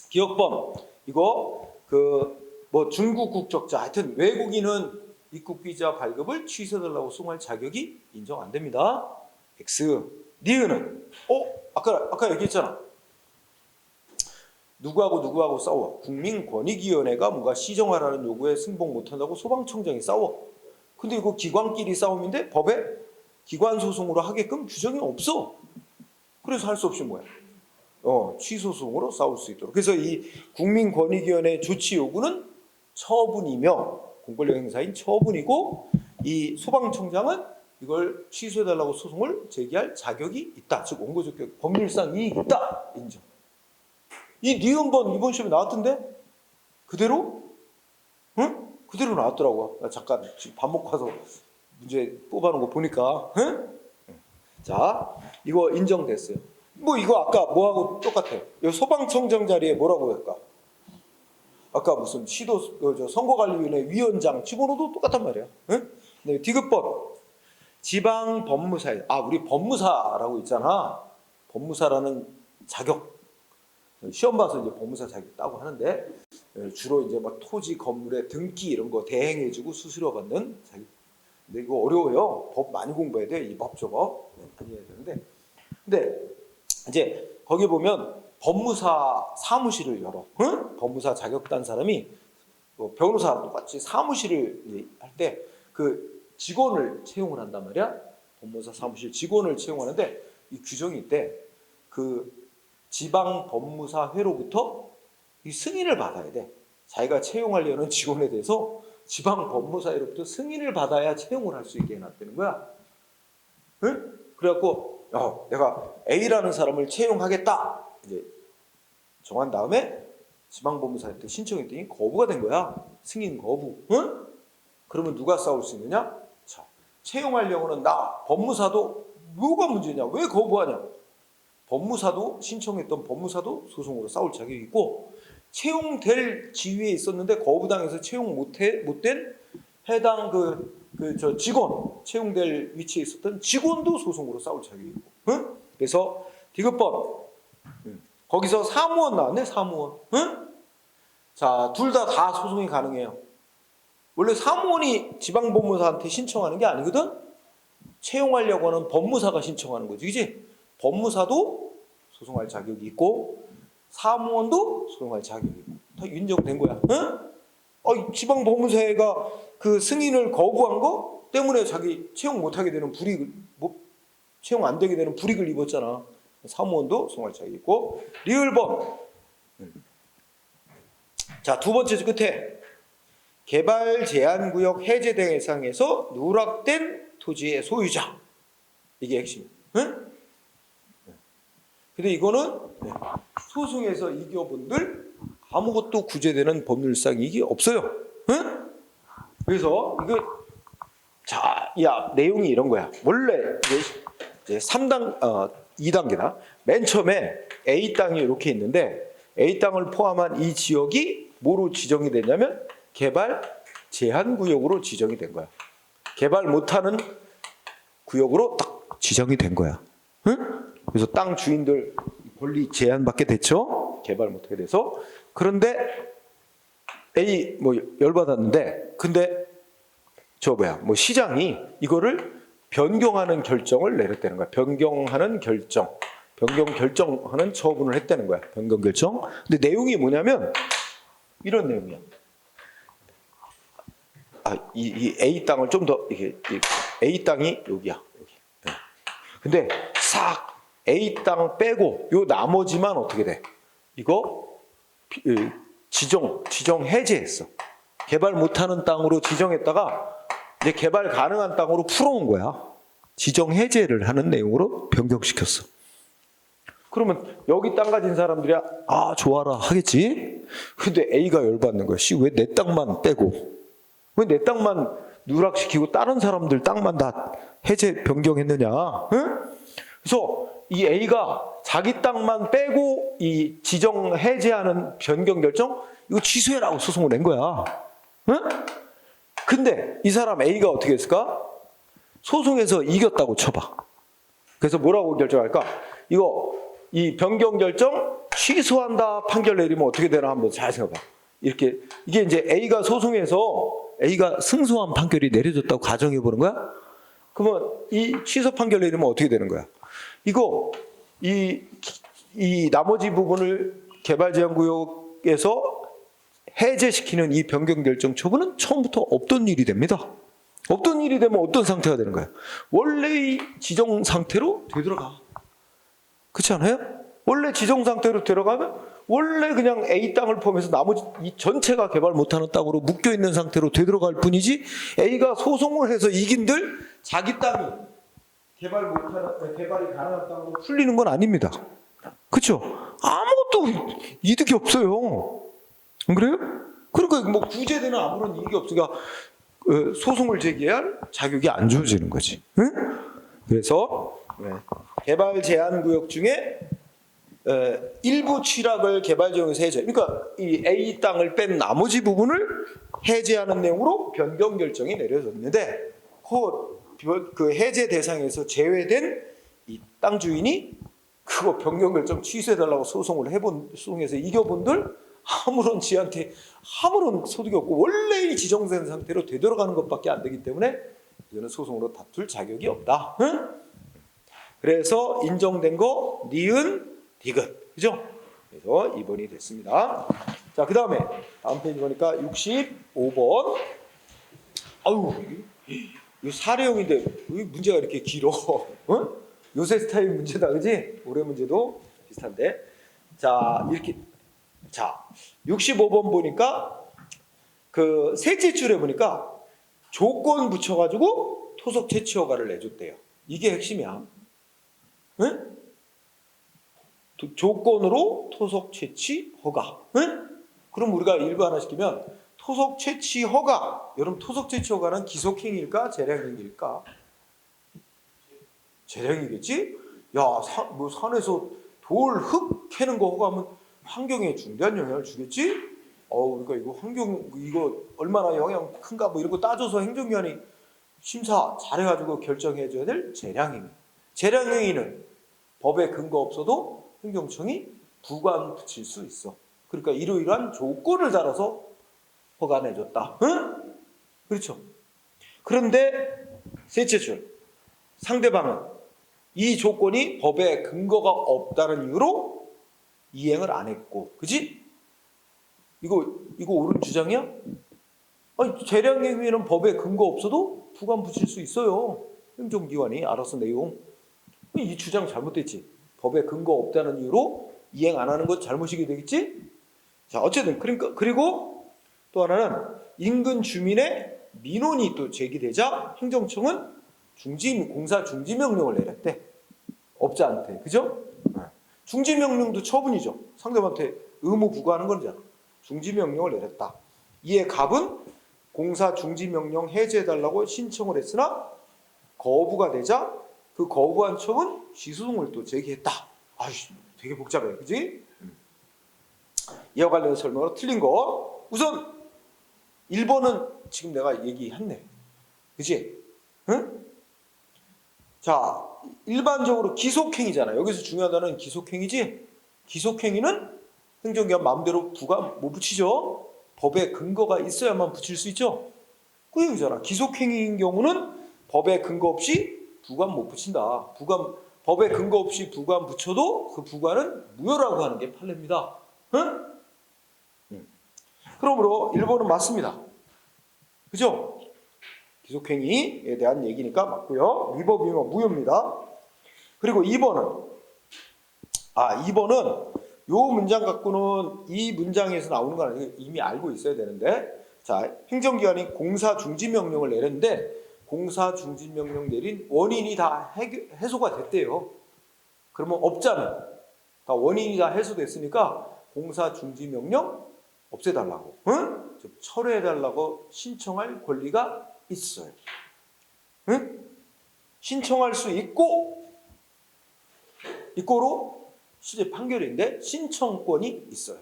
Speaker 1: 기억범 이거 그 뭐 중국 국적자 하여튼 외국인은 입국 비자 발급을 취소해달라고 소송할 자격이 인정 안 됩니다. X. 니은은 아까 얘기했잖아. 누구하고 싸워. 국민권익위원회가 뭔가 시정하라는 요구에 승복 못한다고 소방청장이 싸워. 근데 이거 기관끼리 싸움인데 법에 기관 소송으로 하게끔 규정이 없어. 그래서 할 수 없이 뭐야? 취소소송으로 싸울 수 있도록. 그래서 이 국민권익위원회 조치 요구는 처분이며 공권력 행사인 처분이고 이 소방청장은 이걸 취소해달라고 소송을 제기할 자격이 있다. 즉 원고적 법률상 이익이 있다. 인정. 이 니은번 이번 시험에 나왔던데? 그대로? 응? 그대로 나왔더라고. 나 잠깐 지금 밥 먹고 와서 문제 뽑아놓은 거 보니까. 응? 자, 이거 인정됐어요. 뭐 이거 아까 뭐하고 똑같아요. 이 소방청장 자리에 뭐라고 할까? 아까 무슨 선거관리위원회 위원장 집어넣어도 똑같단 말이야. 응? 네, 디귿번 지방법무사에 우리 법무사라고 있잖아. 법무사라는 자격 시험 봐서 이제 법무사 자격 따고 하는데 주로 이제 막 토지 건물의 등기 이런 거 대행해주고 수수료 받는 자격. 근데 이거 어려워요. 법 많이 공부해야 돼. 이 법조법 많이 해야 되는데. 근데 이제 거기 보면 법무사 사무실을 열어. 응? 법무사 자격 딴 사람이 변호사 똑같이 사무실을 할 때 그 직원을 채용을 한단 말이야. 법무사 사무실 직원을 채용하는데 이 규정이 있대. 그 지방 법무사 회로부터 이 승인을 받아야 돼. 자기가 채용하려는 직원에 대해서 지방 법무사회로부터 승인을 받아야 채용을 할 수 있게 해놨다는 거야. 응? 그래갖고 내가 A라는 사람을 채용하겠다. 이제 정한 다음에 지방법무사한테 신청했더니 거부가 된 거야. 승인 거부. 응? 그러면 누가 싸울 수 있느냐? 자, 채용하려고는 나 법무사도 뭐가 문제냐? 왜 거부하냐? 법무사도 신청했던 법무사도 소송으로 싸울 자격이 있고 채용될 지위에 있었는데 거부당해서 채용 못된 해당 저 직원 채용될 위치에 있었던 직원도 소송으로 싸울 자격이 있고. 응? 그래서 디귿번 거기서 사무원 나왔네. 사무원. 응? 자, 둘 다 소송이 가능해요. 원래 사무원이 지방법무사한테 신청하는 게 아니거든. 채용하려고 하는 법무사가 신청하는 거지, 그지? 법무사도 소송할 자격이 있고 사무원도 소송할 자격이 있고 다 인정된 거야. 응? 지방법무사가 그 승인을 거부한 거 때문에 자기 채용 못하게 되는 불이익을 채용 안 되게 되는 불이익을 입었잖아. 사무원도 소송할 자격이 있고. 리을번. 자, 두 번째 끝에 개발 제한구역 해제 대상에서 누락된 토지의 소유자. 이게 핵심. 응? 근데 이거는 소송에서 이겨본들 아무것도 구제되는 법률상 이익이 없어요. 응? 그래서 이거 내용이 이런 거야. 원래 이제 2단계다. 맨 처음에 A 땅이 이렇게 있는데 A 땅을 포함한 이 지역이 뭐로 지정이 됐냐면 개발 제한 구역으로 지정이 된 거야. 개발 못하는 구역으로 딱 지정이 된 거야. 응? 그래서 땅 주인들 권리 제한받게 됐죠. 개발 못하게 돼서. 그런데 A 열받았는데 근데 시장이 이거를 변경하는 결정을 내렸다는 거야. 변경 결정하는 처분을 했다는 거야. 변경 결정. 근데 내용이 뭐냐면 이런 내용이야. 이 A 땅을 좀 더 A 땅이 여기야. 여기. 근데 싹 A 땅 빼고 요 나머지만 어떻게 돼? 이거 지정 해제했어. 개발 못하는 땅으로 지정했다가 이제 개발 가능한 땅으로 풀어온 거야. 지정 해제를 하는 내용으로 변경시켰어. 그러면 여기 땅 가진 사람들이 아 좋아라 하겠지. 근데 A가 열받는 거야. 씨, 왜 내 땅만 빼고 왜 내 땅만 누락시키고 다른 사람들 땅만 다 해제 변경했느냐. 응? 그래서 이 A가 자기 땅만 빼고 이 지정 해제하는 변경 결정 이거 취소해라고 소송을 낸 거야. 응? 근데 이 사람 A가 어떻게 했을까? 소송에서 이겼다고 쳐봐. 그래서 뭐라고 결정할까? 이 변경 결정 취소한다 판결 내리면 어떻게 되나 한번 잘 생각해봐. 이렇게 이게 이제 A가 소송에서 A가 승소한 판결이 내려졌다고 가정해 보는 거야. 그러면 이 취소 판결 내리면 어떻게 되는 거야? 이 나머지 부분을 개발제한구역에서 해제시키는 이 변경 결정 처분은 처음부터 없던 일이 됩니다. 없던 일이 되면 어떤 상태가 되는 거야? 원래의 지정 상태로 되돌아가. 그렇지 않아요? 원래 지정 상태로 들어가면 원래 그냥 A 땅을 포함해서 나머지 이 전체가 개발 못하는 땅으로 묶여있는 상태로 되돌아갈 뿐이지 A가 소송을 해서 이긴들 자기 땅이 개발이 가능한 땅으로 풀리는 건 아닙니다. 그렇죠? 아무것도 이득이 없어요. 안 그래요? 그러니까 뭐 구제되는 아무런 이익이 없으니까 소송을 제기할 자격이 안 주어지는 거지. 응? 그래서 개발 제한 구역 중에 일부 취락을 개발 지역에서 해제. 그러니까 이 A 땅을 뺀 나머지 부분을 해제하는 내용으로 변경 결정이 내려졌는데 그 해제 대상에서 제외된 이 땅 주인이 그거 변경 결정 취소해달라고 소송에서 이겨본들 아무런 지한테 아무런 소득이 없고 원래 지정된 상태로 되돌아가는 것밖에 안 되기 때문에 이거는 소송으로 다툴 자격이 없다. 응? 그래서 인정된 거 니은 디귿. 그죠? 그래서 2번이 됐습니다. 자, 그 다음에 다음 페이지 보니까 65번. 아유, 이거 사례형인데 왜 문제가 이렇게 길어? 어? 요새 스타일 문제다, 그지? 올해 문제도 비슷한데. 자, 이렇게. 자, 65번 보니까 그 셋째 줄에 보니까 조건 붙여가지고 토속 채취 허가를 내줬대요. 이게 핵심이야. 응? 조건으로 토속 채취 허가. 응? 그럼 우리가 일반화시키면 토속 채취 허가. 여러분 토속 채취 허가는 기속행위일까 재량행위일까? 재량이겠지? 야, 뭐 산에서 돌, 흙 캐는 거 허가하면 환경에 중대한 영향을 주겠지? 그러니까 이거 이거 얼마나 영향 큰가 뭐 이런 거 따져서 행정기관이 심사 잘해가지고 결정해줘야 될 재량행위. 재량행위는 법에 근거 없어도 행정청이 부관 붙일 수 있어. 그러니까 이러이러한 조건을 달아서 허가 내줬다. 응? 그렇죠. 그런데 셋째 줄 상대방은 이 조건이 법에 근거가 없다는 이유로 이행을 안 했고, 그지? 이거 옳은 주장이야? 아니, 재량행위는 법에 근거 없어도 부관 붙일 수 있어요. 행정기관이 알아서 내용. 이 주장 잘못됐지. 법에 근거 없다는 이유로 이행 안 하는 것 잘못이게 되겠지? 자, 어쨌든 그리고 또 하나는 인근 주민의 민원이 또 제기되자 행정청은 공사 중지 명령을 내렸대. 업자한테. 그죠? 중지 명령도 처분이죠. 상대방한테 의무 부과하는 거잖아. 중지 명령을 내렸다. 이에 갑은 공사 중지 명령 해제해달라고 신청을 했으나 거부가 되자 그 거부한 청은 시소송을 또 제기했다. 아이씨, 되게 복잡해. 그지? 이와 관련 설명으로 틀린 거. 우선 1번은 지금 내가 얘기했네. 그지? 응? 자, 일반적으로 기속행위잖아. 여기서 중요하다는 기속행위지? 기속행위는 행정기관 마음대로 부관 못 붙이죠? 법에 근거가 있어야만 붙일 수 있죠? 그 얘기잖아. 기속행위인 경우는 법에 근거 없이 부관 못 붙인다. 법에 근거 없이 부관 붙여도 그 부관은 무효라고 하는 게 판례입니다. 응? 그러므로 1번은 맞습니다. 그죠? 기속행위에 대한 얘기니까 맞고요. 위법이면 무효입니다. 그리고 2번은 요 문장 갖고는 이 문장에서 나오는 건 아니고 이미 알고 있어야 되는데, 자, 행정기관이 공사 중지 명령을 내렸는데 공사 중지 명령 내린 원인이 다 해소가 됐대요. 그러면 없잖아. 다 원인이 다 해소됐으니까 공사 중지 명령 없애달라고, 응? 즉 철회해달라고 신청할 권리가 있어요. 응? 신청할 수 있고로 실제 판결인데 신청권이 있어요.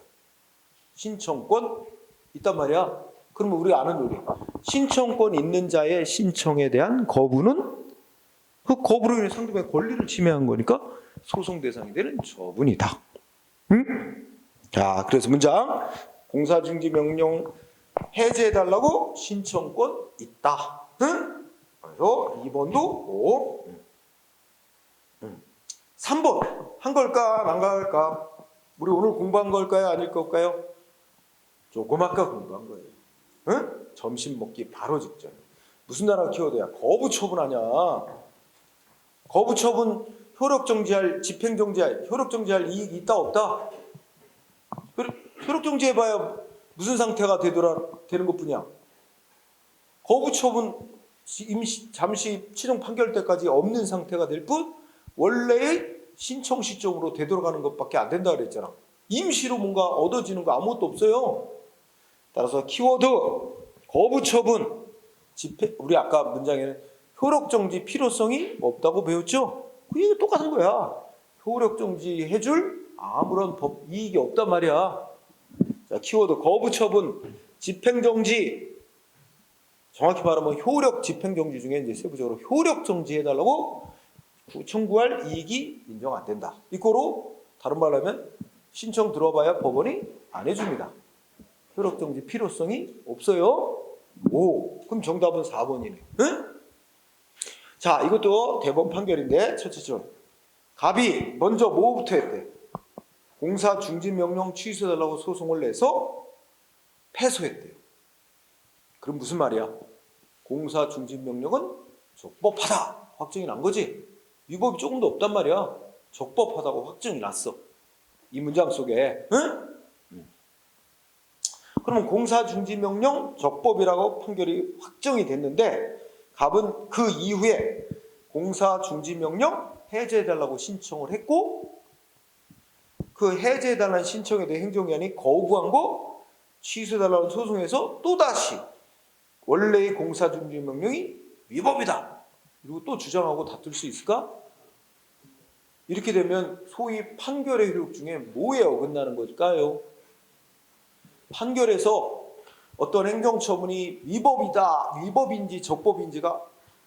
Speaker 1: 신청권 있단 말이야. 그러면 우리 아는 논리. 신청권 있는 자의 신청에 대한 거부는 그 거부로 인해 상대방의 권리를 침해한 거니까 소송 대상이 되는 처분이다. 응? 자, 그래서 문장 공사중지 명령 해제해달라고 신청권 있다. 응? 그래서 2번도 오. 3번 한 걸까 안 갈까? 우리 오늘 공부한 걸까요? 아닐 걸까요? 조금 아까 공부한 거예요. 응? 점심 먹기 바로 직전. 무슨 나라 키워드야? 거부 처분하냐? 거부 처분 효력 정지할 집행 정지할 효력 정지할 이익이 있다 없다? 효력 정지해봐야 무슨 상태가 되는 것뿐이야. 거부 처분 잠시 최종 판결 때까지 없는 상태가 될 뿐 원래의 신청 시점으로 되돌아가는 것밖에 안 된다 그랬잖아. 임시로 뭔가 얻어지는 거 아무것도 없어요. 따라서 키워드 거부 처분 우리 아까 문장에는 효력 정지 필요성이 없다고 배웠죠? 그게 똑같은 거야. 효력 정지 해줄 아무런 법 이익이 없단 말이야. 자, 키워드 거부 처분 집행 정지 정확히 말하면 효력 집행 정지 중에 이제 세부적으로 효력 정지해 달라고 청구할 이익이 인정 안 된다. 이거로 다른 말로 하면 신청 들어봐야 법원이 안 해줍니다. 효력 정지 필요성이 없어요. 오, 그럼 정답은 4번이네. 응? 자, 이것도 대법원 판결인데 첫째 줄. 갑이 먼저 뭐부터 했대? 공사 중지 명령 취소해달라고 소송을 내서 패소했대요. 그럼 무슨 말이야? 공사 중지 명령은 적법하다 확정이 난 거지. 위법이 조금도 없단 말이야. 적법하다고 확정이 났어. 이 문장 속에. 응? 그러면 공사 중지 명령 적법이라고 판결이 확정이 됐는데 갑은 그 이후에 공사 중지 명령 해제해달라고 신청을 했고 그 해제해달라는 신청에 대해 행정기관이 거부한 거 취소해달라는 소송에서 또다시 원래의 공사 중지 명령이 위법이다. 그리고 또 주장하고 다툴 수 있을까? 이렇게 되면 소위 판결의 효력 중에 뭐에 어긋나는 걸까요? 판결에서 어떤 행정처분이 위법인지 적법인지가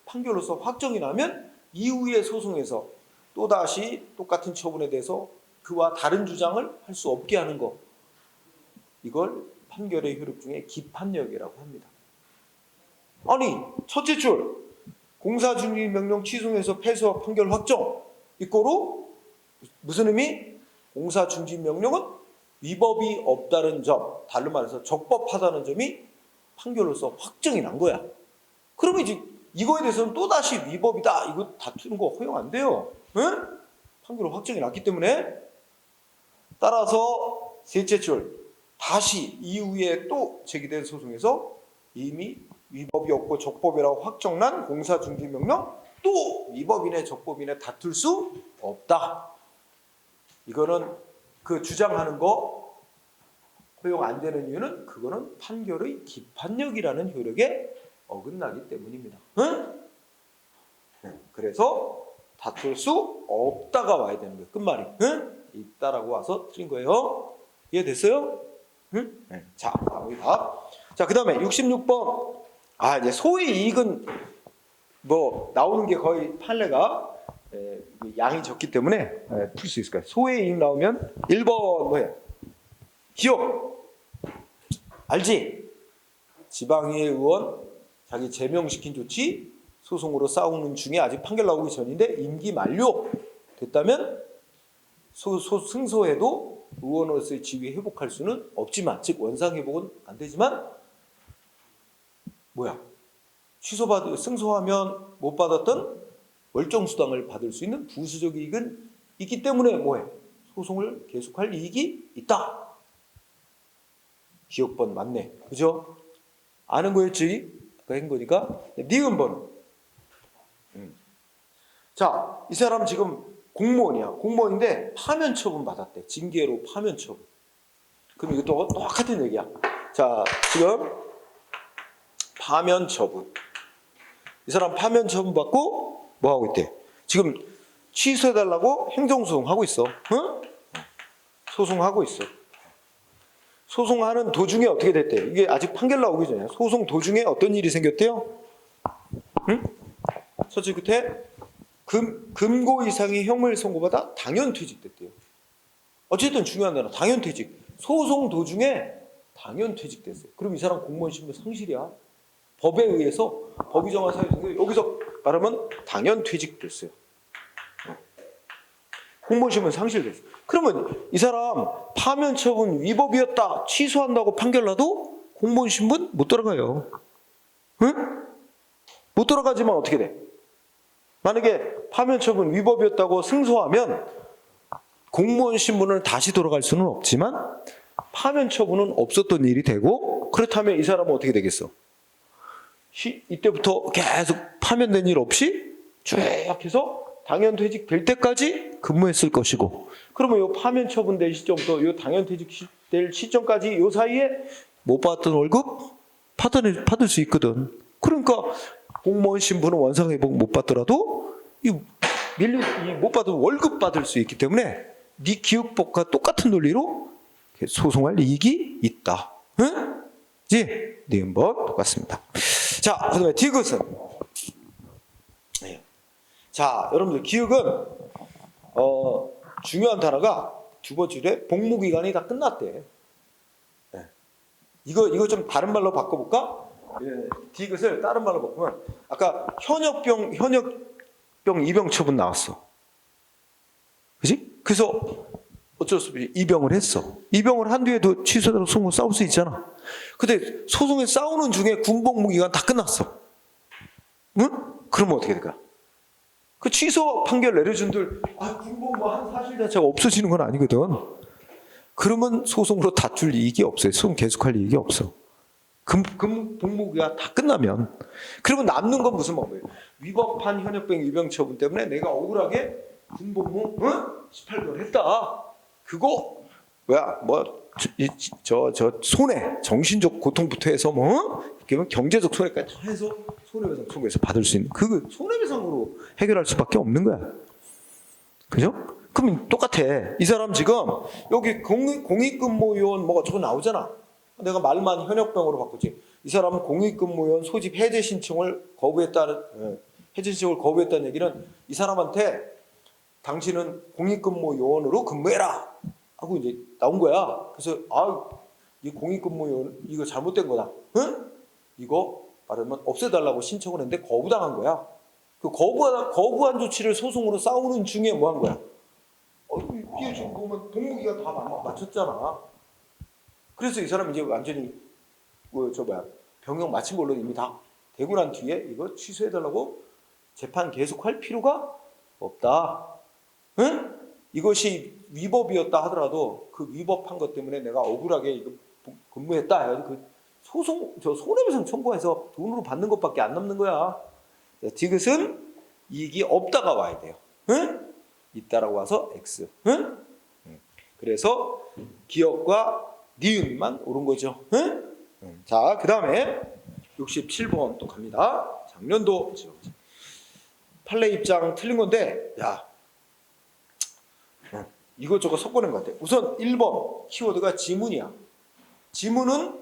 Speaker 1: 판결로서 확정이 나면 이후의 소송에서 또다시 똑같은 처분에 대해서 그와 다른 주장을 할 수 없게 하는 것. 이걸 판결의 효력 중에 기판력이라고 합니다. 아니, 첫째 줄 공사중지 명령 취소해서 패소와 판결 확정. 이거로 무슨 의미? 공사중지 명령은 위법이 없다는 점, 다른 말해서 적법하다는 점이 판결로서 확정이 난 거야. 그러면 이제 이거에 대해서는 또다시 위법이다 이거 다투는 거 허용 안 돼요. 응? 판결로 확정이 났기 때문에. 따라서 셋째 줄 다시 이후에 또 제기된 소송에서 이미 위법이 없고 적법이라고 확정난 공사중지명령 또 위법이네 적법이네 다툴 수 없다. 이거는 그 주장하는 거 허용 안 되는 이유는 그거는 판결의 기판력이라는 효력에 어긋나기 때문입니다. 응? 그래서 다툴 수 없다가 와야 되는 거예요. 끝말이. 응? 있다라고 와서 틀린 거예요. 이해됐어요? 응? 네. 자, 우리 답. 자, 그 다음에 66번. 이제 소의 이익은 뭐 나오는 게 거의 판례가 양이 적기 때문에 풀 수 있을 거예요. 소의 이익 나오면 1번 뭐예요? 기억. 알지? 지방의회 의원 자기 제명시킨 조치 소송으로 싸우는 중에 아직 판결 나오기 전인데 임기 만료 됐다면 승소해도 의원으로서의 지위 회복할 수는 없지만, 즉 원상 회복은 안 되지만 승소하면 못 받았던 월정 수당을 받을 수 있는 부수적 이익은 있기 때문에 소송을 계속할 이익이 있다. 기억번 맞네, 그죠? 아는 거였지? 아까 한 거니까. 니은번 자, 이 사람 지금 공무원이야. 공무원인데 파면 처분 받았대. 징계로 파면 처분. 그럼 이것도 똑같은 얘기야. 자, 지금 파면 처분. 이 사람 파면 처분 받고 뭐 하고 있대? 지금 취소해달라고 행정소송하고 있어. 응? 소송하고 있어. 소송하는 도중에 어떻게 됐대? 이게 아직 판결 나오기 전이야. 소송 도중에 어떤 일이 생겼대요? 응? 서치 끝에 금고 이상의 형을 선고받아 당연퇴직됐대요. 어쨌든 중요한 단어 당연퇴직. 소송 도중에 당연퇴직됐어요. 그럼 이 사람 공무원 신분 상실이야. 법에 의해서 법이 정한 사유인데 여기서 말하면 당연퇴직됐어요. 공무원 신분 상실됐어요. 그러면 이 사람 파면 처분 위법이었다 취소한다고 판결 나도 공무원 신분 못 돌아가요. 응? 못 돌아가지만 어떻게 돼? 만약에 파면 처분 위법이었다고 승소하면 공무원 신분을 다시 돌아갈 수는 없지만 파면 처분은 없었던 일이 되고 그렇다면 이 사람은 어떻게 되겠어? 이때부터 계속 파면된 일 없이 쭉 해서 당연퇴직 될 때까지 근무했을 것이고 그러면 이 파면 처분된 시점부터 이 당연퇴직 될 시점까지 이 사이에 못 받았던 월급 받을 수 있거든. 그러니까 공무원 신분은 원상회복 못 받더라도 못 받은 월급 받을 수 있기 때문에 네 기억법과 똑같은 논리로 소송할 이익이 있다. 응? 지? 니은번 똑같습니다. 자, 그 다음에 디귿은 자, 여러분들 기억은 중요한 단어가 두 번째 줄에 복무기간이 다 끝났대. 네. 이거 좀 다른 말로 바꿔볼까? 예, 디귿을 다른 말로 바꾸면 아까 현역병 입영 처분 나왔어. 그지? 그래서 어쩔 수 없이 입영을 했어. 입영을 한 뒤에도 취소되고 소송 싸울 수 있잖아. 근데 소송에 싸우는 중에 군복무기간 다 끝났어. 응? 그러면 어떻게 될까? 그 취소 판결 내려준들 군복무한 사실 자체가 없어지는 건 아니거든. 그러면 소송으로 다툴 이익이 없어요. 소송 계속할 이익이 없어. 복무가 다 끝나면. 그러면 남는 건 무슨 방법이에요? 위법한 현역병 입영 처분 때문에 내가 억울하게 군복무 18개월 했다. 그거 손해, 정신적 고통부터 해서 경제적 손해까지 해서 손해배상 청구해서 받을 수 있는 그 손해배상으로 해결할 수밖에 없는 거야. 그죠? 그럼 똑같아. 이 사람 지금 여기 공익근무요원 뭐가 저거 나오잖아. 내가 말만 현역병으로 바꾸지. 이 사람은 공익근무요원 소집 해제 신청을 거부했다는 얘기는 이 사람한테 당신은 공익근무요원으로 근무해라 하고 이제 나온 거야. 그래서 이 공익근무요원 이거 잘못된 거다. 응? 이거 말하면 없애달라고 신청을 했는데 거부당한 거야. 그 거부한 조치를 소송으로 싸우는 중에 뭐 한 거야? 이게 지금 보면 복무기간 다 맞췄잖아. 그래서 이 사람이 이제 완전히 병역 마친 걸로 이미 다 되고 난 뒤에 이거 취소해달라고 재판 계속할 필요가 없다. 응? 이것이 위법이었다 하더라도 그 위법한 것 때문에 내가 억울하게 이거 근무했다 해가지고 그 손해배상 청구해서 돈으로 받는 것밖에 안 남는 거야. 디귿은 이익이 없다가 와야 돼요. 응? 있다라고 와서 X. 응? 그래서 기억과 니은만 옳은 거죠. 응? 자, 그 다음에 67번 또 갑니다. 작년도 판례 입장 틀린 건데 이것저것 섞어낸 것 같아. 우선 1번 키워드가 지문이야. 지문은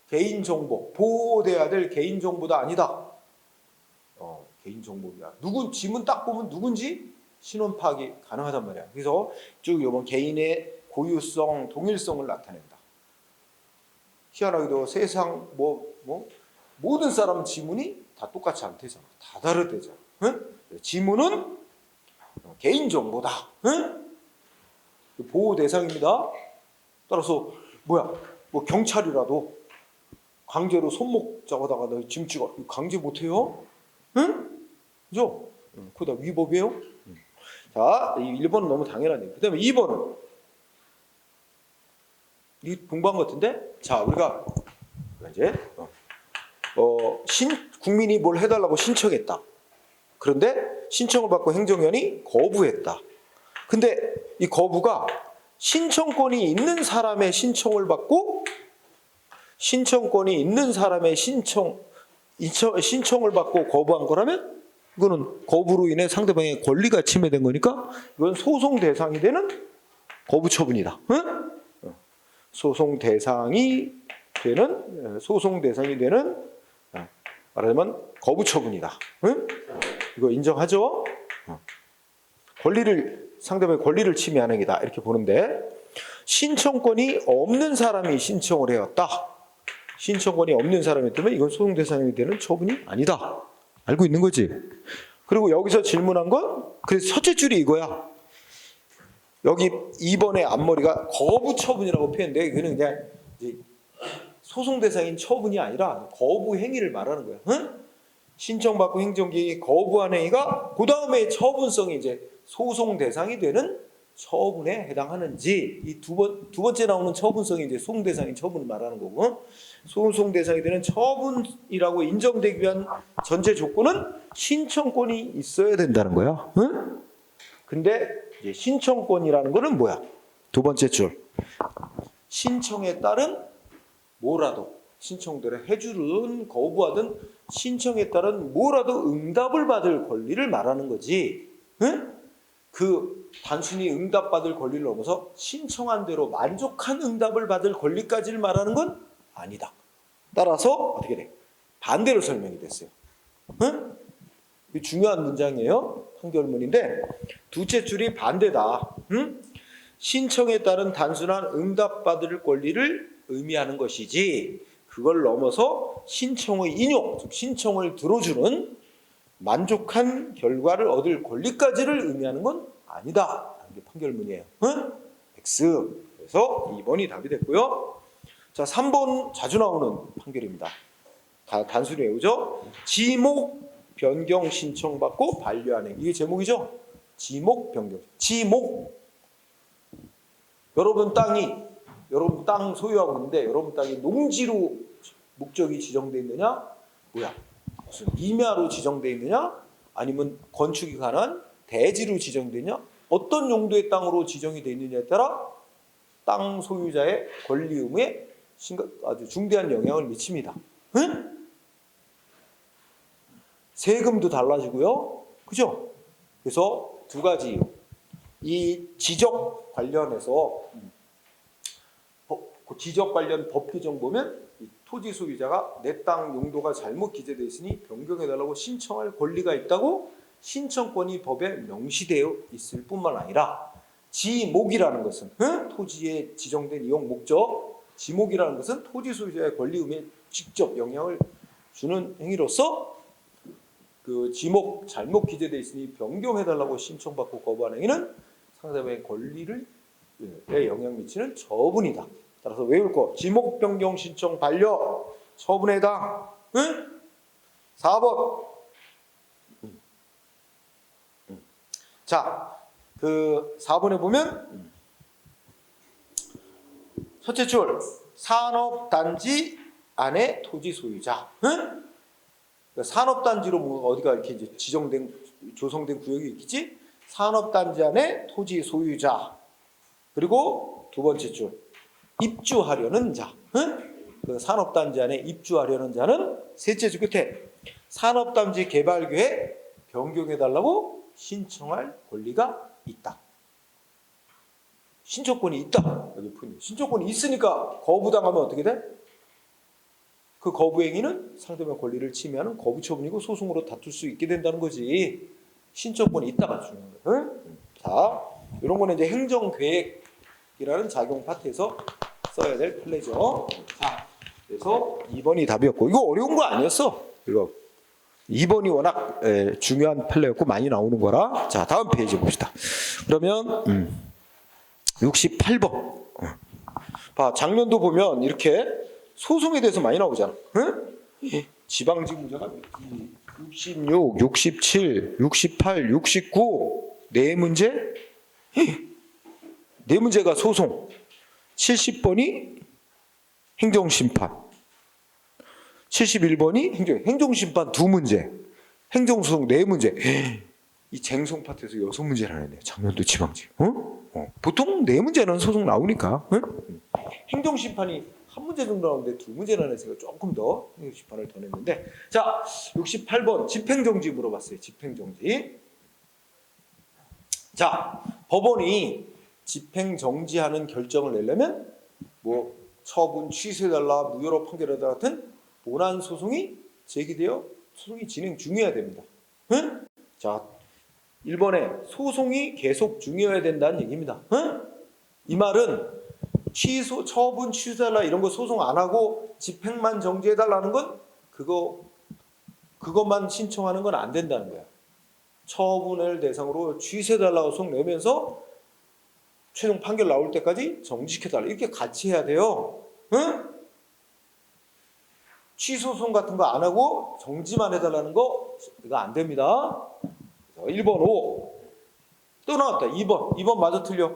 Speaker 1: 개인정보, 보호돼야 될 개인정보다 아니다. 개인정보야. 지문 딱 보면 누군지 신원 파악이 가능하단 말이야. 그래서 쭉 이번 개인의 고유성, 동일성을 나타낸다. 희한하게도 세상 모든 사람 지문이 다 똑같지 않대잖아. 다 다르대잖아. 응? 지문은 개인정보다. 응? 보호 대상입니다. 따라서 경찰이라도 강제로 손목 잡아다가 너 지문 찍어. 강제 못해요? 응? 그죠? 그거 다 위법이에요? 자, 1번은 너무 당연하네요. 그 다음에 2번은 이 공부한 것 같은데? 자, 우리가 이제 국민이 뭘 해달라고 신청했다. 그런데 신청을 받고 행정위원이 거부했다. 근데 이 거부가 신청권이 있는 사람의 신청을 받고 신청권이 있는 사람의 신청을 받고 거부한 거라면 이거는 거부로 인해 상대방의 권리가 침해된 거니까 이건 소송 대상이 되는 거부 처분이다. 응? 소송 대상이 되는 말하자면 거부 처분이다. 응? 이거 인정하죠? 상대방의 권리를 침해하는 게다 이렇게 보는데, 신청권이 없는 사람이 신청을 해왔다. 신청권이 없는 사람이었다면 이건 소송 대상이 되는 처분이 아니다. 알고 있는 거지? 그리고 여기서 질문한 건 그래서 첫째 줄이 이거야. 여기 2번의 앞머리가 거부 처분이라고 표현돼. 이거는 그냥 이제 소송 대상인 처분이 아니라 거부 행위를 말하는 거야. 응? 신청받고 행정기관이 거부한 행위가 그 다음에 처분성이 이제 소송 대상이 되는 처분에 해당하는지, 이 두 번째 나오는 처분성이 이제 소송 대상인 처분을 말하는 거고, 소송 대상이 되는 처분이라고 인정되기 위한 전제 조건은 신청권이 있어야 된다는 거야. 응? 근데 이제 신청권이라는 거는 뭐야? 두 번째 줄. 신청에 따른 뭐라도, 신청대로 해주든 거부하든 신청에 따른 뭐라도 응답을 받을 권리를 말하는 거지. 응? 그 단순히 응답받을 권리를 넘어서 신청한 대로 만족한 응답을 받을 권리까지를 말하는 건 아니다. 따라서 어떻게 돼? 반대로 설명이 됐어요. 응? 이 중요한 문장이에요. 판결문인데 두째 줄이 반대다. 응? 신청에 따른 단순한 응답받을 권리를 의미하는 것이지 그걸 넘어서 신청의 인용, 즉 신청을 들어주는 만족한 결과를 얻을 권리까지를 의미하는 건 아니다. 이게 판결문이에요. 응? X. 그래서 2번이 답이 됐고요. 자, 3번 자주 나오는 판결입니다. 다 단순히 외우죠. 지목 변경 신청받고 반려하는, 이게 제목이죠. 지목 변경. 지목. 여러분 땅 소유하고 있는데 여러분 땅이 농지로 목적이 지정되어 있느냐? 뭐야? 무슨 임야로 지정되어 있느냐? 아니면 건축이 가능한 대지로 지정되느냐? 어떤 용도의 땅으로 지정이 되어 있느냐에 따라 땅 소유자의 권리 의무에 아주 중대한 영향을 미칩니다. 응? 세금도 달라지고요. 그죠? 그래서 두 가지 이 지적 관련해서 지적 관련 법 규정 보면 이 토지 소유자가 내 땅 용도가 잘못 기재되어 있으니 변경해달라고 신청할 권리가 있다고 신청권이 법에 명시되어 있을 뿐만 아니라 지목이라는 것은 토지에 지정된 이용 목적, 지목이라는 것은 토지 소유자의 권리 의무에 직접 영향을 주는 행위로서 그 지목 잘못 기재되어 있으니 변경해달라고 신청받고 거부한 행위는 상대방의 권리를 영향 미치는 처분이다. 따라서 외울 거 지목 변경 신청 반려 처분에 해당. 응? 4번. 자, 그 4번에 보면 첫째 줄 산업단지 안에 토지 소유자. 응? 산업단지로 뭐 어디가 이렇게 이제 지정된 조성된 구역이 있겠지? 산업단지 안에 토지 소유자. 그리고 두 번째 줄 입주하려는 자. 응? 그 산업단지 안에 입주하려는 자는 셋째 줄 끝에 산업단지 개발계획 변경해달라고 신청할 권리가 있다. 신청권이 있다. 여기 포인트. 신청권이 있으니까 거부당하면 어떻게 돼? 그 거부 행위는 상대방 권리를 침해하는 거부 처분이고 소송으로 다툴 수 있게 된다는 거지. 신청권이 있다가 중요한 거예요. 응? 자, 이런 거는 이제 행정계획이라는 작용 파트에서 써야 될 플레이죠. 자, 그래서 2번이 답이었고, 이거 어려운 거 아니었어. 이거 2번이 워낙 중요한 판례였고 많이 나오는 거라. 자, 다음 페이지 봅시다. 그러면 68번. 봐, 장면도 보면 이렇게 소송에 대해서 많이 나오잖아. 응? 지방지구자가 66, 67, 68, 69 네 문제? 네 문제가 소송. 70번이 행정심판. 71번이 행정심판 두 문제. 행정소송 네 문제. 이 쟁송 파트에서 6문제를 하네요. 장년도 지방직. 보통 4문제는 소송 나오니까. 행정심판이 1문제 정도 나오는데 2문제나 내서 조금 더 행정심판을 더 냈는데, 자 68번 집행정지 물어봤어요. 집행정지. 자, 법원이 집행정지하는 결정을 내려면 뭐 처분 취소해달라, 무효로 판결해달라 같은 본안 소송이 제기되어 소송이 진행 중이어야 됩니다. 응? 자, 1번에 소송이 계속 중이어야 된다는 얘기입니다. 응? 이 말은 취소, 처분 취소해달라 이런 거 소송 안 하고 집행만 정지해달라는 건 그것만 신청하는 건 안 된다는 거야. 처분을 대상으로 취소해달라고 소송 내면서 최종 판결 나올 때까지 정지시켜달라 이렇게 같이 해야 돼요. 응? 취소소송 같은 거 안 하고 정지만 해달라는 거 이거 안 됩니다. 1번 5. 또 나왔다. 2번 맞아 틀려?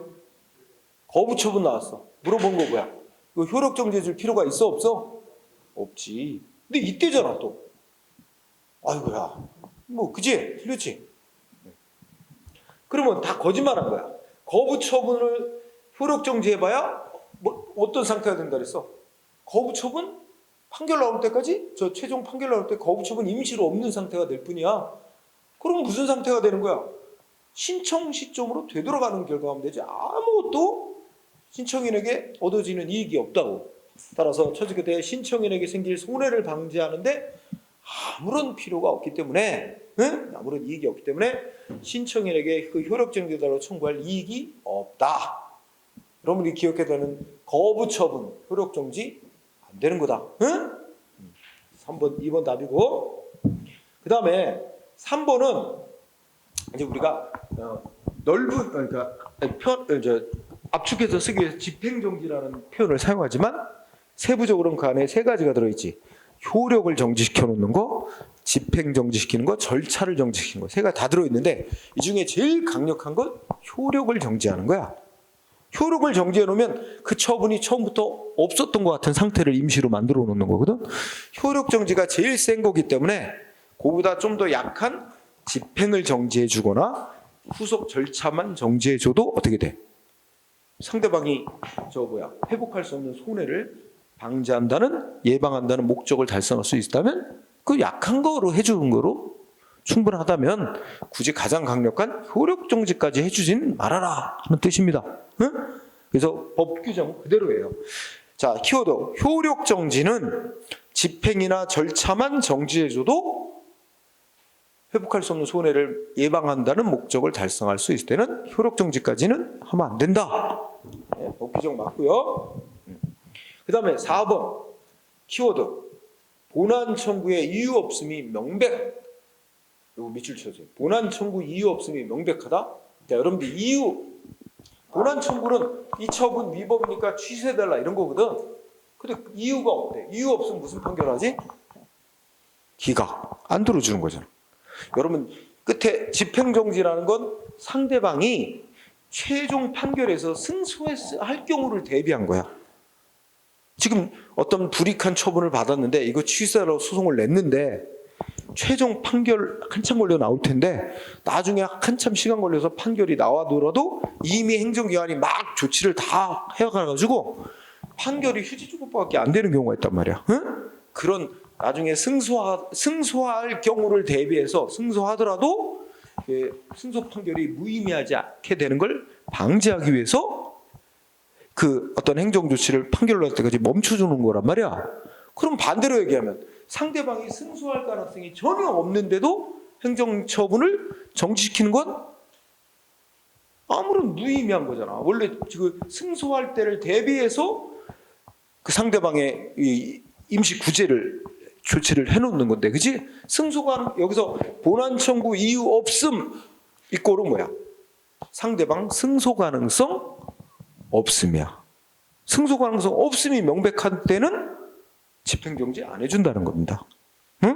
Speaker 1: 거부처분 나왔어. 물어본 거 뭐야? 이거 효력정지 해줄 필요가 있어 없어? 없지. 근데 이때잖아 또. 아이고야. 뭐 그지? 틀렸지? 그러면 다 거짓말한 거야. 거부처분을 효력정지 해봐야 뭐 어떤 상태가 된다 그랬어? 거부처분? 판결 나올 때까지? 저 최종 판결 나올 때 거부처분 임시로 없는 상태가 될 뿐이야. 그럼 무슨 상태가 되는 거야? 신청 시점으로 되돌아가는 결과가 되지 아무것도 신청인에게 얻어지는 이익이 없다고. 따라서 처지게 신청인에게 생길 손해를 방지하는데 아무런 필요가 없기 때문에, 아무런 이익이 없기 때문에 신청인에게 그 효력정지를 청구할 이익이 없다. 여러분이 기억해야 되는 거부처분, 효력정지 안 되는 거다. 3번, 2번 답이고. 그 다음에 3번은 이제 우리가 넓은 그러니까 압축해서 쓰기 위해서 집행정지라는 표현을 사용하지만 세부적으로는 그 안에 3가지가 들어있지. 효력을 정지시켜 놓는 거, 집행정지시키는 거, 절차를 정지시키는 거. 3가지 다 들어있는데 이 중에 제일 강력한 건 효력을 정지하는 거야. 효력을 정지해 놓으면 그 처분이 처음부터 없었던 것 같은 상태를 임시로 만들어 놓는 거거든. 효력 정지가 제일 센 거기 때문에 그보다 좀 더 약한 집행을 정지해 주거나 후속 절차만 정지해 줘도 어떻게 돼? 상대방이 회복할 수 없는 손해를 방지한다는, 예방한다는 목적을 달성할 수 있다면 그 약한 거로 해주는 거로 충분하다면 굳이 가장 강력한 효력 정지까지 해주진 말아라 하는 뜻입니다. 응? 그래서 법 규정 그대로예요. 자, 키워드 효력 정지는 집행이나 절차만 정지해줘도 회복할 수 없는 손해를 예방한다는 목적을 달성할 수 있을 때는 효력 정지까지는 하면 안 된다. 네, 법 규정 맞고요. 그 다음에 4번 키워드 본안 청구의 이유 없음이 명백. 이거 밑줄 쳐줘요. 본안 청구 이유 없음이 명백하다. 자, 여러분들 이유, 본안 청구는 이 처분 위법이니까 취소해달라 이런 거거든. 근데 이유가 없대. 이유 없으면 무슨 판결하지? 기각. 안 들어주는 거잖아. 여러분 집행정지라는 건 상대방이 최종 판결에서 승소할 경우를 대비한 거야. 지금 어떤 불이익한 처분을 받았는데 이거 취소하라고 소송을 냈는데 최종 판결 한참 걸려 나올 텐데 나중에 한참 시간 걸려서 판결이 나와더라도 이미 행정기관이 막 조치를 다 해가지고 판결이 휴지주고밖에 안 되는 경우가 있단 말이야. 응? 그런 나중에 승소할 경우를 대비해서 승소하더라도 승소 판결이 무의미하지 않게 되는 걸 방지하기 위해서 그 어떤 행정 조치를 판결 날 때까지 멈춰주는 거란 말이야. 그럼 반대로 얘기하면 상대방이 승소할 가능성이 전혀 없는데도 행정처분을 정지시키는 건 아무런 무의미한 거잖아. 원래 지금 승소할 때를 대비해서 그 상대방의 임시 구제를 조치를 해놓는 건데, 그지? 승소가 여기서 본안 청구 이유 없음 이꼴은 뭐야? 상대방 승소 가능성 없음이야. 승소 가능성 없음이 명백한 때는 집행정지 안 해준다는 겁니다. 응?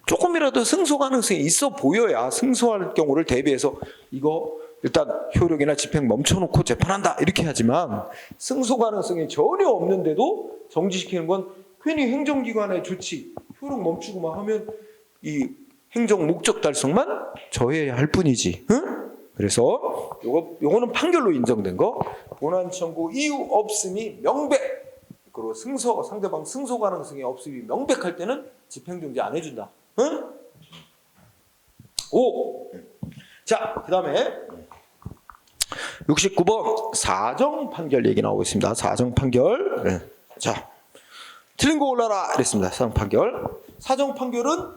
Speaker 1: 조금이라도 승소 가능성이 있어 보여야 승소할 경우를 대비해서 이거 일단 효력이나 집행 멈춰놓고 재판한다 이렇게 하지만 승소 가능성이 전혀 없는데도 정지시키는 건 괜히 행정기관의 조치 효력 멈추고만 하면 이 행정 목적 달성만 저해야 할 뿐이지. 응? 그래서 요거는 판결로 인정된 거. 본안 청구 이유 없음이 명백. 그리고 상대방 승소 가능성이 없음이 명백할 때는 집행정지 안 해준다. 응? 5. 자, 그다음에 69번 사정 판결 얘기 나오고 있습니다. 사정 판결. 네. 자, 틀린 거 올라라 그랬습니다. 사정 판결. 사정 판결은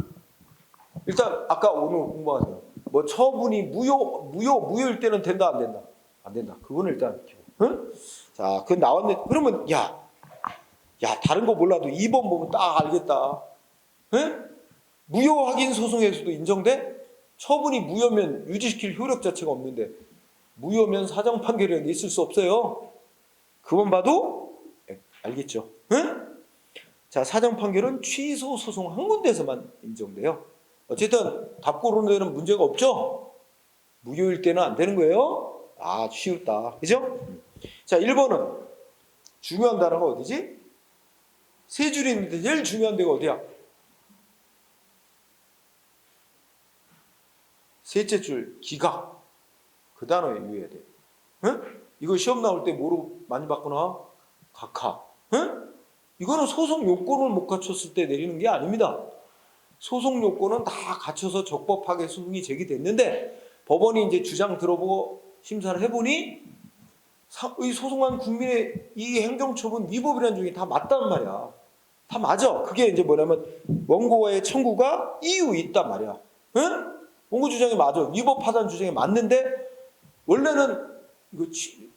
Speaker 1: 일단 아까 오늘 공부하세요. 뭐 처분이 무효일 때는 된다 안 된다? 안 된다. 그거는 일단 응? 자, 그 나왔네. 그러면 야 다른 거 몰라도 2번 보면 딱 알겠다. 응? 무효 확인 소송에서도 인정돼? 처분이 무효면 유지시킬 효력 자체가 없는데 무효면 사정 판결이 있을 수 없어요. 그건 봐도 알겠죠. 응? 자, 사정 판결은 취소 소송 한 군데서만 인정돼요. 어쨌든 답 고르는 데는 문제가 없죠. 무효일 때는 안 되는 거예요. 아, 쉬웠다. 그죠? 자, 1번은 중요한 단어가 어디지? 세 줄이 있는데 제일 중요한 데가 어디야? 셋째 줄 기각. 그 단어에 유의해야 돼. 응? 이거 시험 나올 때 뭐로 많이 봤구나? 각하. 응? 이거는 소송 요건을 못 갖췄을 때 내리는 게 아닙니다. 소송 요건은 다 갖춰서 적법하게 소송이 제기됐는데 법원이 이제 주장 들어보고 심사를 해보니 이 소송한 국민의 이 행정처분 위법이라는 중에 다 맞단 말이야. 다 맞아. 그게 이제 뭐냐면 원고의 청구가 이유 있단 말이야. 응? 원고 주장이 맞아. 위법하다는 주장이 맞는데 원래는 이거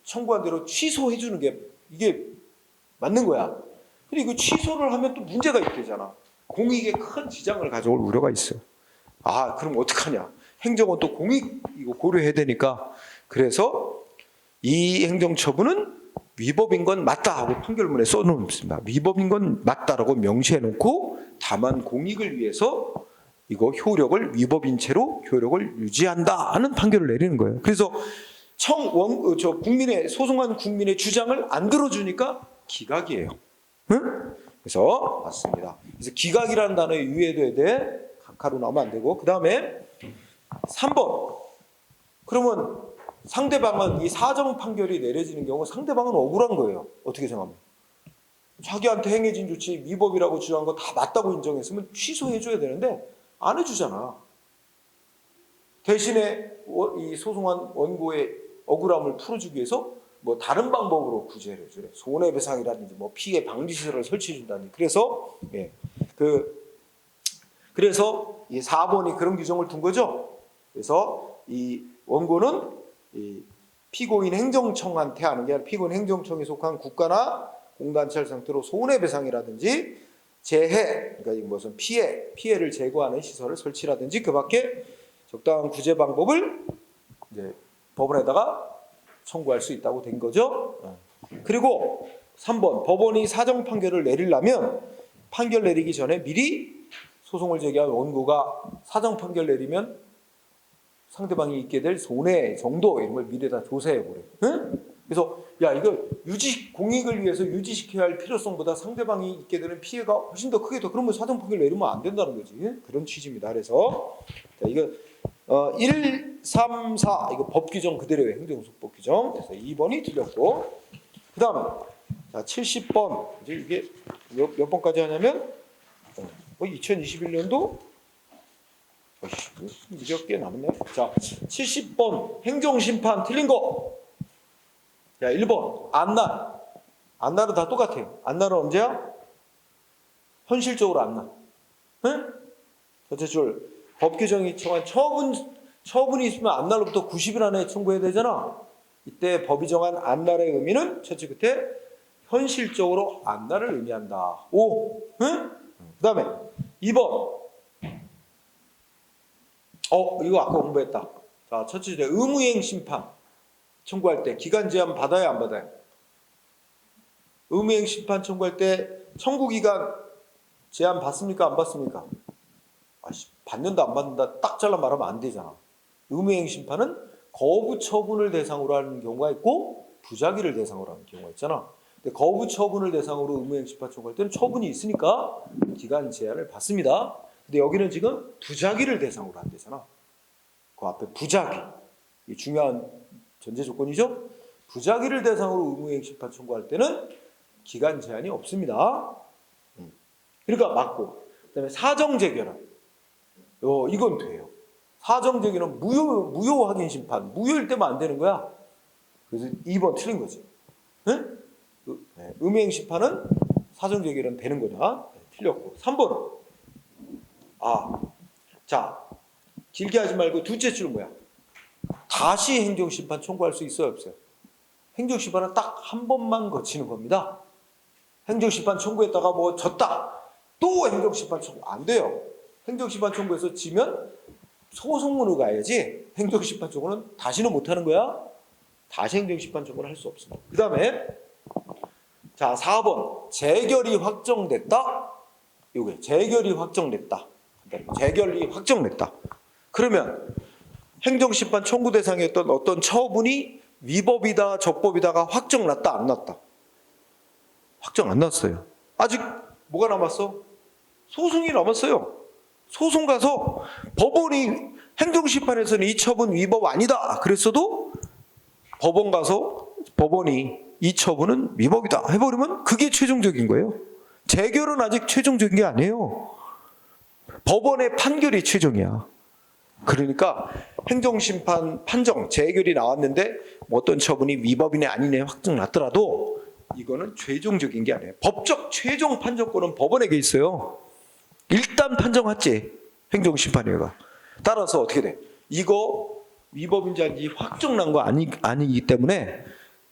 Speaker 1: 청구한 대로 취소해 주는 게 이게 맞는 거야. 근데 이거 취소를 하면 또 문제가 있대잖아. 공익에 큰 지장을 가져올 우려가 있어. 아, 그럼 어떡하냐? 행정은 또 공익 이거 고려해야 되니까 그래서 이 행정처분은 위법인 건 맞다 하고 판결문에 써놓습니다. 위법인 건 맞다라고 명시해놓고 다만 공익을 위해서 이거 효력을 위법인 채로 효력을 유지한다 하는 판결을 내리는 거예요. 그래서 국민의 소송한 국민의 주장을 안 들어주니까 기각이에요. 응? 그래서 맞습니다. 그래서 기각이라는 단어에 유의해둬야 돼. 각하로 나오면 안 되고. 그 다음에 3번. 그러면 상대방은 이 사정 판결이 내려지는 경우 상대방은 억울한 거예요. 어떻게 생각하면? 자기한테 행해진 조치 위법이라고 주장한 거 다 맞다고 인정했으면 취소해줘야 되는데 안 해주잖아. 대신에 이 소송한 원고의 억울함을 풀어주기 위해서 뭐 다른 방법으로 구제를 해줘요. 손해배상이라든지 뭐 피해 방지 시설을 설치해 준다든지. 그래서 그래서 이 4번이 그런 규정을 둔 거죠. 그래서 이 원고는 이 피고인 행정청한테 하는 게 아니라 피고인 행정청에 속한 국가나 공단체를 상태로 손해배상이라든지 재해, 그러니까 무슨 피해를 제거하는 시설을 설치라든지 그밖에 적당한 구제 방법을 이제 법원에다가 청구할 수 있다고 된 거죠. 그리고 3번 법원이 사정 판결을 내리려면 판결 내리기 전에 미리 소송을 제기한 원고가 사정 판결 내리면 상대방이 있게 될 손해 정도 이런 걸 미리 다 조사해 보래. 응? 그래서 야 이거 공익을 위해서 유지시켜야 할 필요성보다 상대방이 있게 되는 피해가 훨씬 더 크게 더 그러면 사정 판결 내리면 안 된다는 거지. 그런 취지입니다. 그래서 자, 이거 1, 3, 4 이거 법 규정 그대로의 행정소송법 규정. 그래서 2번이 틀렸고 그 다음에 자 70번 이제 이게 몇 번까지 하냐면 2021년도 이게 꽤 남았네. 자 70번 행정심판 틀린 거. 자 1번 안날은 다 똑같아요. 안날은 언제야? 현실적으로 안날. 응? 첫째 줄 법 규정이 정한 처분이 있으면 안날로부터 90일 안에 청구해야 되잖아. 이때 법이 정한 안날의 의미는 첫째 끝에 현실적으로 안날을 의미한다. 5. 응? 그 다음에 2번. 이거 아까 공부했다. 자, 첫째 줄 의무이행 심판 청구할 때 기간 제한 받아야 안 받아요? 의무이행 심판 청구할 때 청구 기간 제한 받습니까? 안 받습니까? 받는다 안 받는다 딱 잘라 말하면 안 되잖아. 의무이행 심판은 거부 처분을 대상으로 하는 경우가 있고 부작위를 대상으로 하는 경우가 있잖아. 근데 거부 처분을 대상으로 의무이행 심판 청구할 때는 처분이 있으니까 기간 제한을 받습니다. 근데 여기는 지금 부작위를 대상으로 한대잖아. 그 앞에 부작위. 이 중요한 전제 조건이죠. 부작위를 대상으로 의무이행 심판 청구할 때는 기간 제한이 없습니다. 그러니까 맞고. 그다음에 사정재결은 이건 돼요. 사정재결은 무효 확인 심판. 무효일 때만 안 되는 거야. 그래서 2번 틀린 거지. 응? 의무이행 심판은 사정재결은 되는 거냐? 네, 틀렸고. 3번은 자, 길게 하지 말고 둘째 줄은 뭐야? 다시 행정심판 청구할 수 있어요, 없어요? 행정심판은 딱 한 번만 거치는 겁니다. 행정심판 청구했다가 뭐 졌다. 또 행정심판 청구 안 돼요. 행정심판 청구해서 지면 소송으로 가야지 행정심판 청구는 다시는 못하는 거야. 다시 행정심판 청구는 할 수 없습니다. 그 다음에 자 4번 재결이 확정됐다. 요게 재결이 확정됐다. 재결이 확정됐다. 그러면 행정심판 청구 대상이었던 어떤 처분이 위법이다, 적법이다가 확정났다, 안 났다? 확정 안 났어요. 아직 뭐가 남았어? 소송이 남았어요. 소송 가서 법원이 행정심판에서는 이 처분 위법 아니다 그랬어도 법원 가서 법원이 이 처분은 위법이다 해버리면 그게 최종적인 거예요. 재결은 아직 최종적인 게 아니에요. 법원의 판결이 최종이야. 그러니까 행정심판 판정, 재결이 나왔는데 어떤 처분이 위법이네 아니네 확정 났더라도 이거는 최종적인 게 아니에요. 법적 최종 판정권은 법원에게 있어요. 일단 판정했지 행정심판위가. 따라서 어떻게 돼? 이거 위법인지 아닌지 확정난 거 아니기 때문에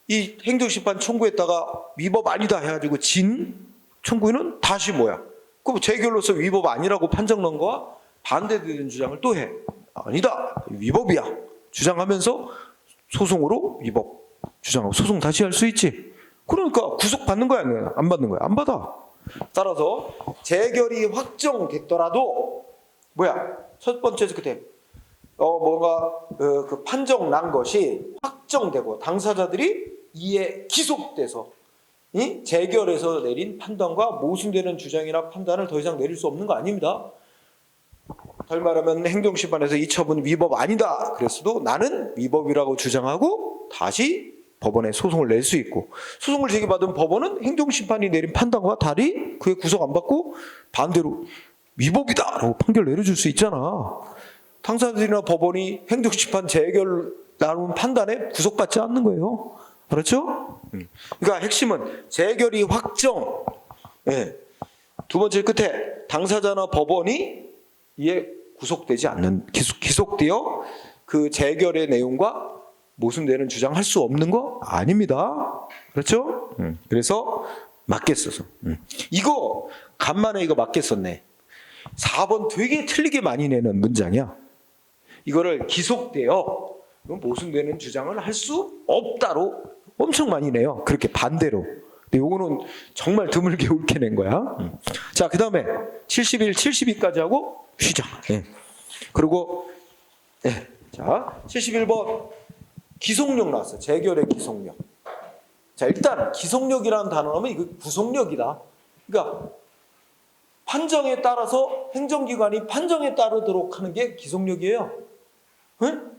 Speaker 1: 이 행정심판 청구했다가 위법 아니다 해가지고 진 청구인은 다시 뭐야? 그럼 재결로서 위법 아니라고 판정난 거와 반대되는 주장을 또 해. 아니다. 위법이야. 주장하면서 소송으로 위법 주장하고 소송 다시 할 수 있지. 그러니까 구속받는 거야? 안 받는 거야? 안 받아. 따라서 재결이 확정됐더라도 뭐야? 첫 번째 끝에 뭔가 그 판정 난 것이 확정되고 당사자들이 이에 기속돼서 이 재결에서 내린 판단과 모순되는 주장이나 판단을 더 이상 내릴 수 없는 거 아닙니다. 덜 말하면 행정심판에서 이 처분은 위법 아니다 그랬어도 나는 위법이라고 주장하고 다시 법원에 소송을 낼 수 있고 소송을 제기받은 법원은 행정심판이 내린 판단과 달리 그에 구속 안 받고 반대로 위법이다라고 판결 내려줄 수 있잖아. 당사자들이나 법원이 행정심판 재결 나눈 판단에 구속받지 않는 거예요. 그렇죠? 그러니까 핵심은 재결이 확정. 네. 두 번째 끝에 당사자나 법원이 이에 구속되지 않는 기속되어 그 재결의 내용과 모순되는 주장할 수 없는 거 아닙니다. 그렇죠? 그래서 맞게 써서 이거 간만에 이거 맞게 썼네. 4번 되게 틀리게 많이 내는 문장이야. 이거를 기속되어 모순되는 주장을 할 수 없다로 엄청 많이 내요. 그렇게 반대로. 근데 요거는 정말 드물게 옳게 낸 거야. 자, 그 다음에 71, 72까지 하고 쉬자. 예. 그리고 자 71번 기속력 나왔어요. 재결의 기속력. 자, 일단 기속력이라는 단어 하면 이거 구속력이다. 그러니까 판정에 따라서 행정기관이 판정에 따르도록 하는 게 기속력이에요. 응?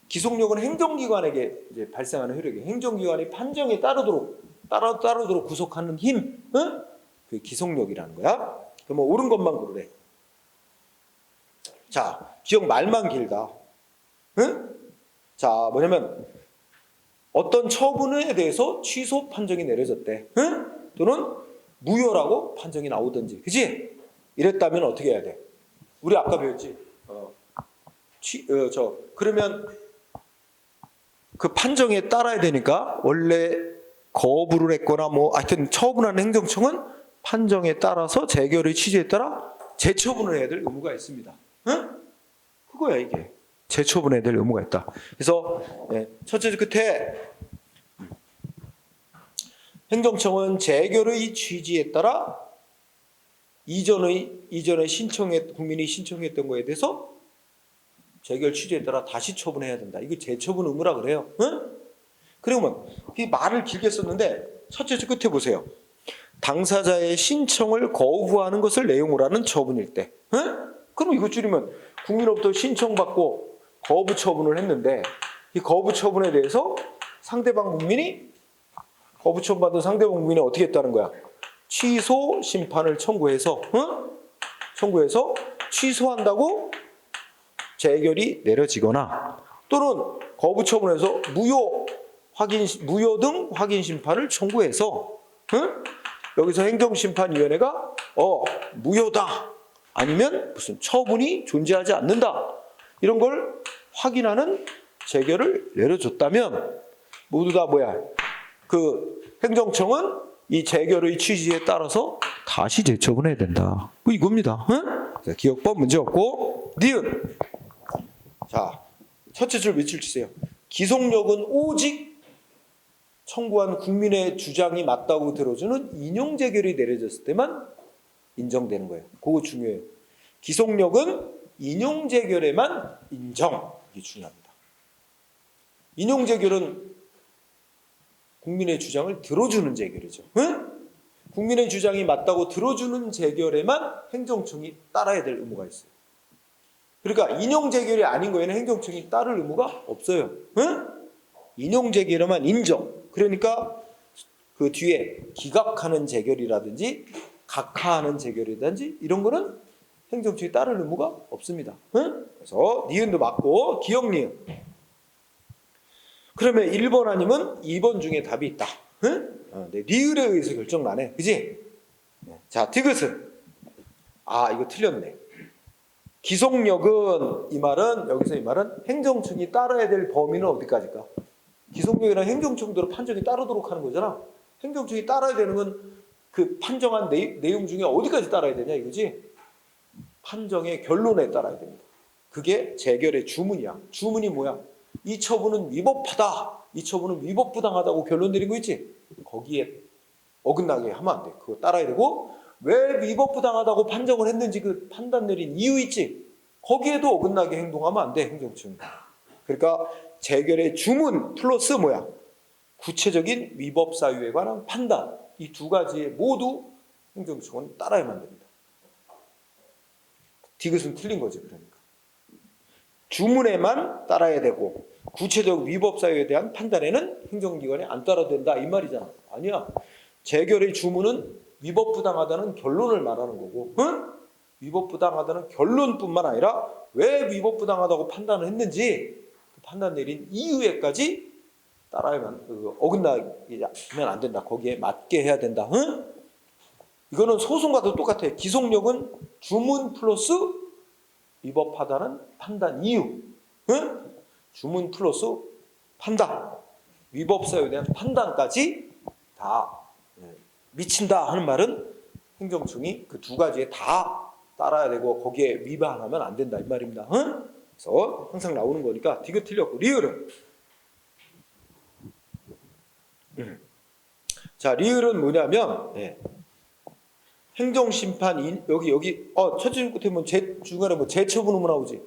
Speaker 1: 기속력은 행정기관에게 이제 발생하는 효력이에요. 행정기관이 판정에 따르도록 구속하는 힘, 응? 그게 기속력이라는 거야. 그럼 옳은 것만 고르래. 자, 기억 말만 길다. 응? 자, 뭐냐면 어떤 처분에 대해서 취소 판정이 내려졌대. 응? 또는 무효라고 판정이 나오든지. 그지? 이랬다면 어떻게 해야 돼? 우리 아까 배웠지? 그러면 그 판정에 따라야 되니까 원래 거부를 했거나 뭐 하여튼 처분하는 행정청은 판정에 따라서 재결의 취지에 따라 재처분을 해야 될 의무가 있습니다. 응? 그거야 이게. 재처분해야 될 의무가 있다. 그래서 첫째 끝에 행정청은 재결의 취지에 따라 이전에 국민이 신청했던 거에 대해서 재결 취지에 따라 다시 처분해야 된다. 이거 재처분 의무라 그래요. 응? 그러면 이 말을 길게 썼는데 첫째 줄 끝에 보세요. 당사자의 신청을 거부하는 것을 내용으로 하는 처분일 때. 응? 그럼 이거 줄이면 국민으로부터 신청받고 거부 처분을 했는데 이 거부 처분에 대해서 상대방 국민이 거부 처분받은 상대방 국민이 어떻게 했다는 거야? 취소 심판을 청구해서 청구해서 취소한다고 재결이 내려지거나 또는 거부 처분에서 무효 등 확인 심판을 청구해서 여기서 행정심판위원회가 무효다 아니면 무슨 처분이 존재하지 않는다 이런 걸 확인하는 재결을 내려줬다면 모두 다 뭐야? 그 행정청은 이 재결의 취지에 따라서 다시 재처분해야 된다. 뭐 이겁니다. 자, 기억법 문제 없고 니은. 자, 첫째 줄 밑줄 치세요. 기속력은 오직 청구한 국민의 주장이 맞다고 들어주는 인용 재결이 내려졌을 때만 인정되는 거예요. 그거 중요해요. 기속력은 인용 재결에만 인정. 이게 중요합니다. 인용 재결은 국민의 주장을 들어주는 재결이죠. 국민의 주장이 맞다고 들어주는 재결에만 행정청이 따라야 될 의무가 있어요. 그러니까 인용 재결이 아닌 거에는 행정청이 따를 의무가 없어요. 인용 재결에만 인정. 그러니까 그 뒤에 기각하는 재결이라든지 각하하는 재결이라든지 이런 거는 행정청이 따를 의무가 없습니다. 그래서 니은도 맞고 기억 니은. 그러면 1번 아니면 2번 중에 답이 있다. 네, 니을에 의해서 결정 나네. 그지? 자, 디귿은 이거 틀렸네. 기속력은 여기서 이 말은 행정청이 따라야 될 범위는 어디까지일까? 기속력이란 행정청대로 판정이 따르도록 하는 거잖아. 행정청이 따라야 되는 건 그 판정한 내용 중에 어디까지 따라야 되냐 이거지? 판정의 결론에 따라야 됩니다. 그게 재결의 주문이야. 주문이 뭐야? 이 처분은 위법하다. 이 처분은 위법부당하다고 결론 내린 거 있지? 거기에 어긋나게 하면 안 돼. 그거 따라야 되고 왜 위법부당하다고 판정을 했는지 그 판단 내린 이유 있지? 거기에도 어긋나게 행동하면 안 돼. 행정청이. 그러니까 재결의 주문 플러스 뭐야? 구체적인 위법 사유에 관한 판단. 이 두 가지에 모두 행정청은 따라야만 됩니다. 디귿은 틀린 거지 그러니까. 주문에만 따라야 되고 구체적 위법 사유에 대한 판단에는 행정기관이 안 따라도 된다 이 말이잖아. 아니야. 재결의 주문은 위법부당하다는 결론을 말하는 거고 위법부당하다는 결론뿐만 아니라 왜 위법부당하다고 판단을 했는지 그 판단 내린 이유에까지 따라야만 어긋나면 안 된다. 거기에 맞게 해야 된다. 이거는 소송과도 똑같아요. 기속력은 주문 플러스 위법하다는 판단 이유. 주문 플러스 판단. 위법 사유에 대한 판단까지 다 미친다 하는 말은 행정청이 그 두 가지에 다 따라야 되고 거기에 위반하면 안 된다 이 말입니다. 그래서 항상 나오는 거니까 디귿 틀렸고 리을은 자 리을은 뭐냐면 행정심판 여기 첫째 줄 끝에 보면 중간에 뭐 재처분 의무 나오지.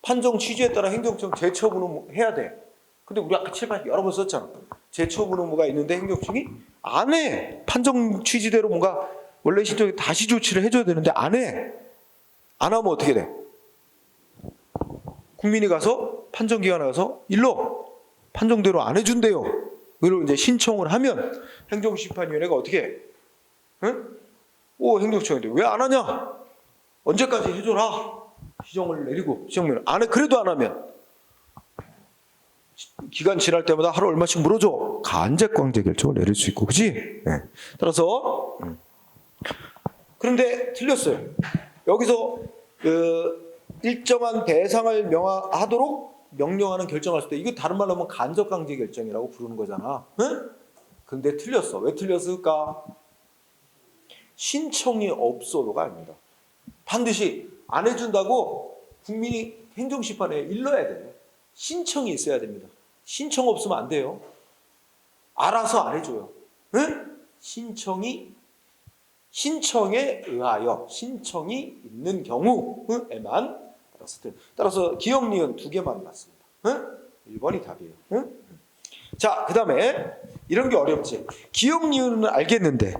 Speaker 1: 판정 취지에 따라 행정청 재처분 의무 해야 돼. 근데 우리 아까 칠판 여러 번 썼잖아. 재처분 의무가 있는데 행정청이 안 해. 판정 취지대로 뭔가 원래 신청에 다시 조치를 해줘야 되는데 안 해. 안 하면 어떻게 돼? 국민이 가서 판정기관에 가서 일로 판정대로 안 해준대요. 그리고 이제 신청을 하면 행정심판위원회가 어떻게 해? 행정청인데 왜 안 하냐? 언제까지 해줘라. 시정을 내리고 시정을 안 해. 그래도 안 하면 기간 지날 때마다 하루 얼마씩 물어줘. 간접강제 결정을 내릴 수 있고, 그지? 따라서 그런데 틀렸어요. 여기서 일정한 배상을 명하도록 명령하는 결정할 때 이거 다른 말로 하면 간접강제 결정이라고 부르는 거잖아. 근데 틀렸어. 왜 틀렸을까? 신청이 없어도가 아닙니다. 반드시 안 해준다고 국민이 행정심판에 일러야 돼요. 신청이 있어야 됩니다. 신청 없으면 안 돼요. 알아서 안 해줘요. 신청에 의하여 신청이 있는 경우에만 따라서 기억 니은 두 개만 맞습니다. 1번이 답이에요. 자, 그 다음에 이런 게 어렵지. 기억 니은은 알겠는데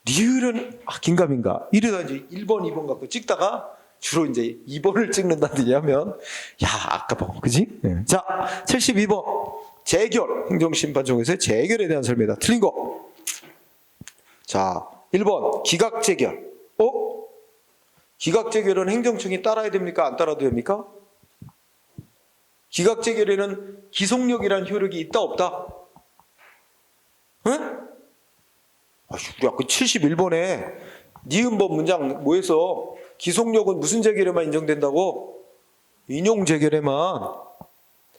Speaker 1: 리을은 긴가민가 이러다 이제 1번, 2번 갖고 찍다가 주로 이제 2번을 찍는다든지 하면 야 아까워 그지? 네. 자 72번 재결 행정심판청에서의 재결에 대한 설명이다. 틀린 거. 자 1번 기각재결. 기각재결은 행정청이 따라야 됩니까? 안 따라도 됩니까? 기각재결에는 기속력이라는 효력이 있다 없다? 응? 우리 아까 71번에 니은법 문장 뭐해서 기속력은 무슨 재결에만 인정된다고? 인용재결에만.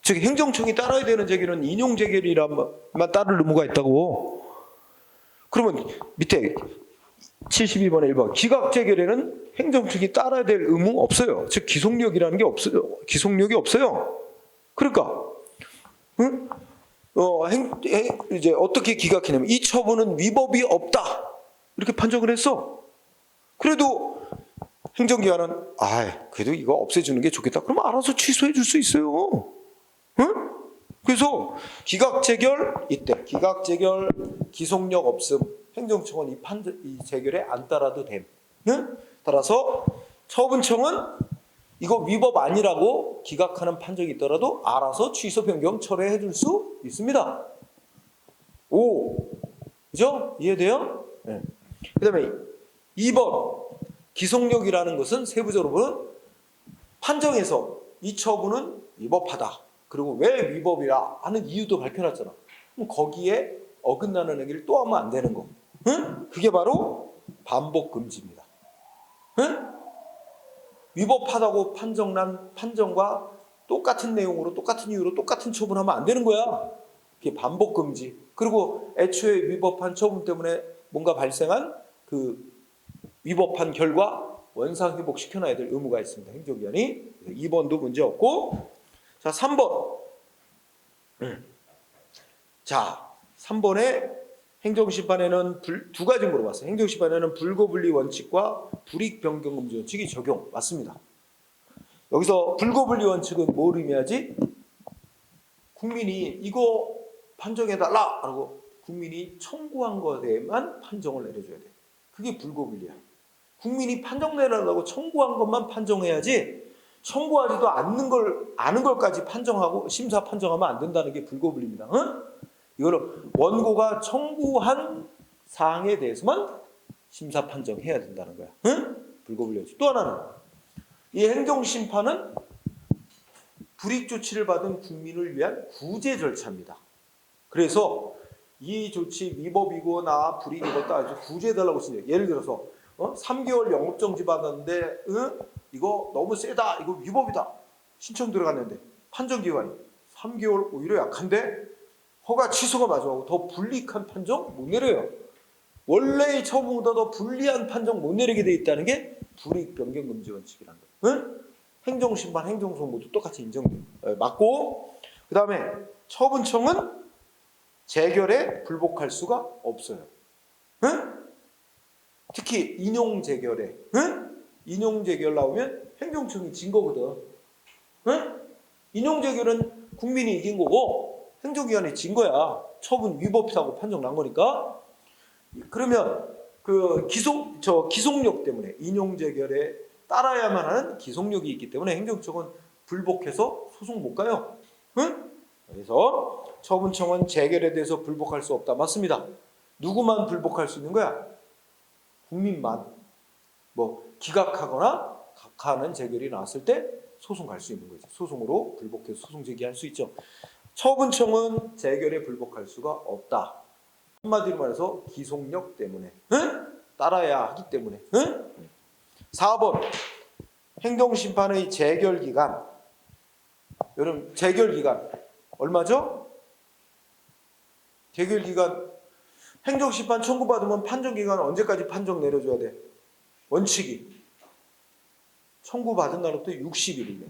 Speaker 1: 즉 행정청이 따라야 되는 재결은 인용재결이란만 따를 의무가 있다고. 그러면 밑에 72번에 1번 기각재결에는 행정청이 따라야 될 의무 없어요. 즉 기속력이라는 게 없어요. 기속력이 없어요. 그러니까 응? 이제 어떻게 기각했냐면 이 처분은 위법이 없다 이렇게 판정을 했어. 그래도 행정기관은 그래도 이거 없애주는 게 좋겠다. 그럼 알아서 취소해 줄 수 있어요. 응? 그래서 기각재결 이때 기각재결 기속력 없음 행정청은 이 재결에 안 따라도 됨. 응? 따라서 처분청은 이거 위법 아니라고 기각하는 판정이 있더라도 알아서 취소 변경 철회해 줄 수 있습니다. 그죠? 이해돼요? 네. 그 다음에 2번 기속력이라는 것은 세부적으로 보면 판정에서 이 처분은 위법하다. 그리고 왜 위법이라 하는 이유도 밝혀놨잖아. 그럼 거기에 어긋나는 행위를 또 하면 안 되는 거. 응? 그게 바로 반복 금지입니다. 응? 위법하다고 판정난 판정과 똑같은 내용으로 똑같은 이유로 똑같은 처분하면 안 되는 거야. 그게 반복 금지. 그리고 애초에 위법한 처분 때문에 뭔가 발생한 그 위법한 결과 원상 회복시켜놔야 될 의무가 있습니다. 행정기관이. 2번도 문제 없고. 자, 3번. 자, 3번에 행정심판에는 두 가지 물어봤어요. 행정심판에는 불고불리 원칙과 불이익변경금지 원칙이 적용. 맞습니다. 여기서 불고불리 원칙은 뭘 의미하지? 국민이 이거 판정해달라 하고 국민이 청구한 것에만 판정을 내려줘야 돼. 그게 불고불리야. 국민이 판정 내려달라고 청구한 것만 판정해야지 청구하지도 않은 걸까지 판정하고 심사 판정하면 안 된다는 게 불고불리입니다. 응? 이거는 원고가 청구한 사항에 대해서만 심사 판정해야 된다는 거야. 응? 불고불리. 또 하나는 이 행정심판은 불이익 조치를 받은 국민을 위한 구제 절차입니다. 그래서 이 조치 위법이고 나 불이익 입었다 아주 구제해달라고 쓰네요. 예를 들어서 3개월 영업정지 받았는데 이거 너무 세다. 이거 위법이다. 신청 들어갔는데 판정기관이 3개월 오히려 약한데 허가 취소가 마지막으로 더 불이익한 판정 못 내려요. 원래의 처분보다 더 불리한 판정 못 내리게 돼 있다는 게 불이익 변경 금지 원칙이라는 거예요. 응? 행정심판, 행정소송 모두 똑같이 인정돼요. 맞고 그 다음에 처분청은 재결에 불복할 수가 없어요. 응? 특히 인용재결에 인용재결 나오면 행정청이 진 거거든. 응? 인용재결은 국민이 이긴 거고 행정기관이 진 거야. 처분 위법이라고 판정 난 거니까. 그러면 그 기속력 때문에 인용재결에 따라야만 하는 기속력이 있기 때문에 행정청은 불복해서 소송 못 가요. 응? 그래서 처분청은 재결에 대해서 불복할 수 없다. 맞습니다. 누구만 불복할 수 있는 거야? 국민만. 기각하거나 각하하는 재결이 나왔을 때 소송 갈 수 있는 거죠. 소송으로 불복해서 소송 제기할 수 있죠. 처분청은 재결에 불복할 수가 없다. 한마디로 말해서 기속력 때문에 따라야 하기 때문에 4번 행정심판의 재결기간. 여러분 재결기간 얼마죠? 재결기간 행정심판 청구받으면 판정기간 언제까지 판정 내려줘야 돼? 원칙이 청구받은 날부터 60일 이내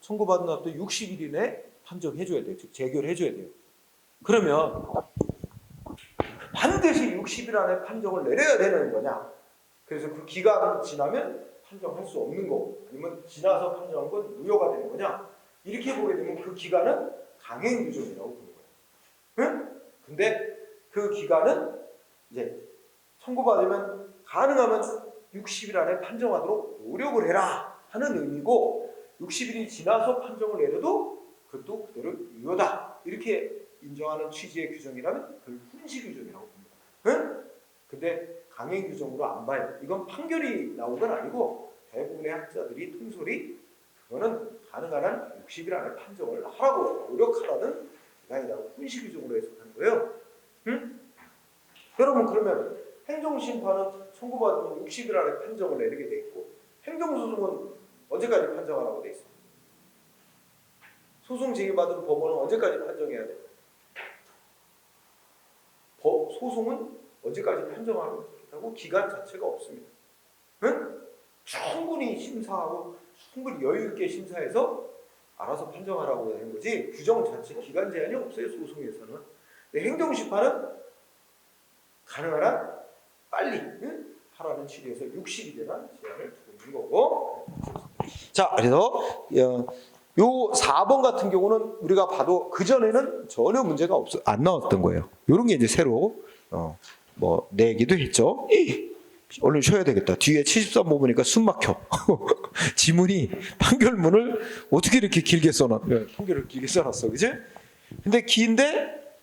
Speaker 1: 청구받은 날부터 60일 이내 판정해줘야 돼요. 즉 재결해줘야 돼요. 그러면 반드시 60일 안에 판정을 내려야 되는 거냐? 그래서 그 기간이 지나면 판정할 수 없는 거 아니면 지나서 판정한 건 무효가 되는 거냐? 이렇게 보게 되면 그 기간은 강행규정이라고 부르는 거예요. 근데 그 기간은 이제 청구받으면 가능하면 60일 안에 판정하도록 노력을 해라 하는 의미고 60일이 지나서 판정을 내려도 그것도 그대로 유효다 이렇게 인정하는 취지의 규정이라면 그걸 훈시 규정이라고 봅니다. 응? 근데 강행 규정으로 안 봐요. 이건 판결이 나온 건 아니고 대부분의 학자들이 통솔이 그거는 가능한 한 60일 안에 판정을 하라고 노력하라는 기간이라고 훈시 규정으로 해석하는 거예요. 응? 여러분 그러면 행정심판은 청구받으면 60일 안에 판정을 내리게 돼 있고 행정소송은 언제까지 판정하라고 돼 있어? 소송 제기받은 법원은 언제까지 판정해야 돼? 소송은 언제까지 판정하고 기간 자체가 없습니다. 응? 충분히 심사하고 충분히 여유 있게 심사해서 알아서 판정하라고 하는 거지 규정 자체 기간 제한이 없어요. 소송에서는. 근데 행정심판은 가능한 한 빨리 하라는 취지에서 60일이나 제한을 두고 있는 거고. 자, 그래서 요 4번 같은 경우는 우리가 봐도 그 전에는 전혀 문제가 안 나왔던 거예요. 이런 게 이제 새로 뭐 내기도 했죠. 얼른 쉬어야 되겠다. 뒤에 73번 보니까 숨 막혀. 지문이 판결문을 어떻게 이렇게 길게 써놨? 판결을 길게 써놨어, 그지? 근데 긴데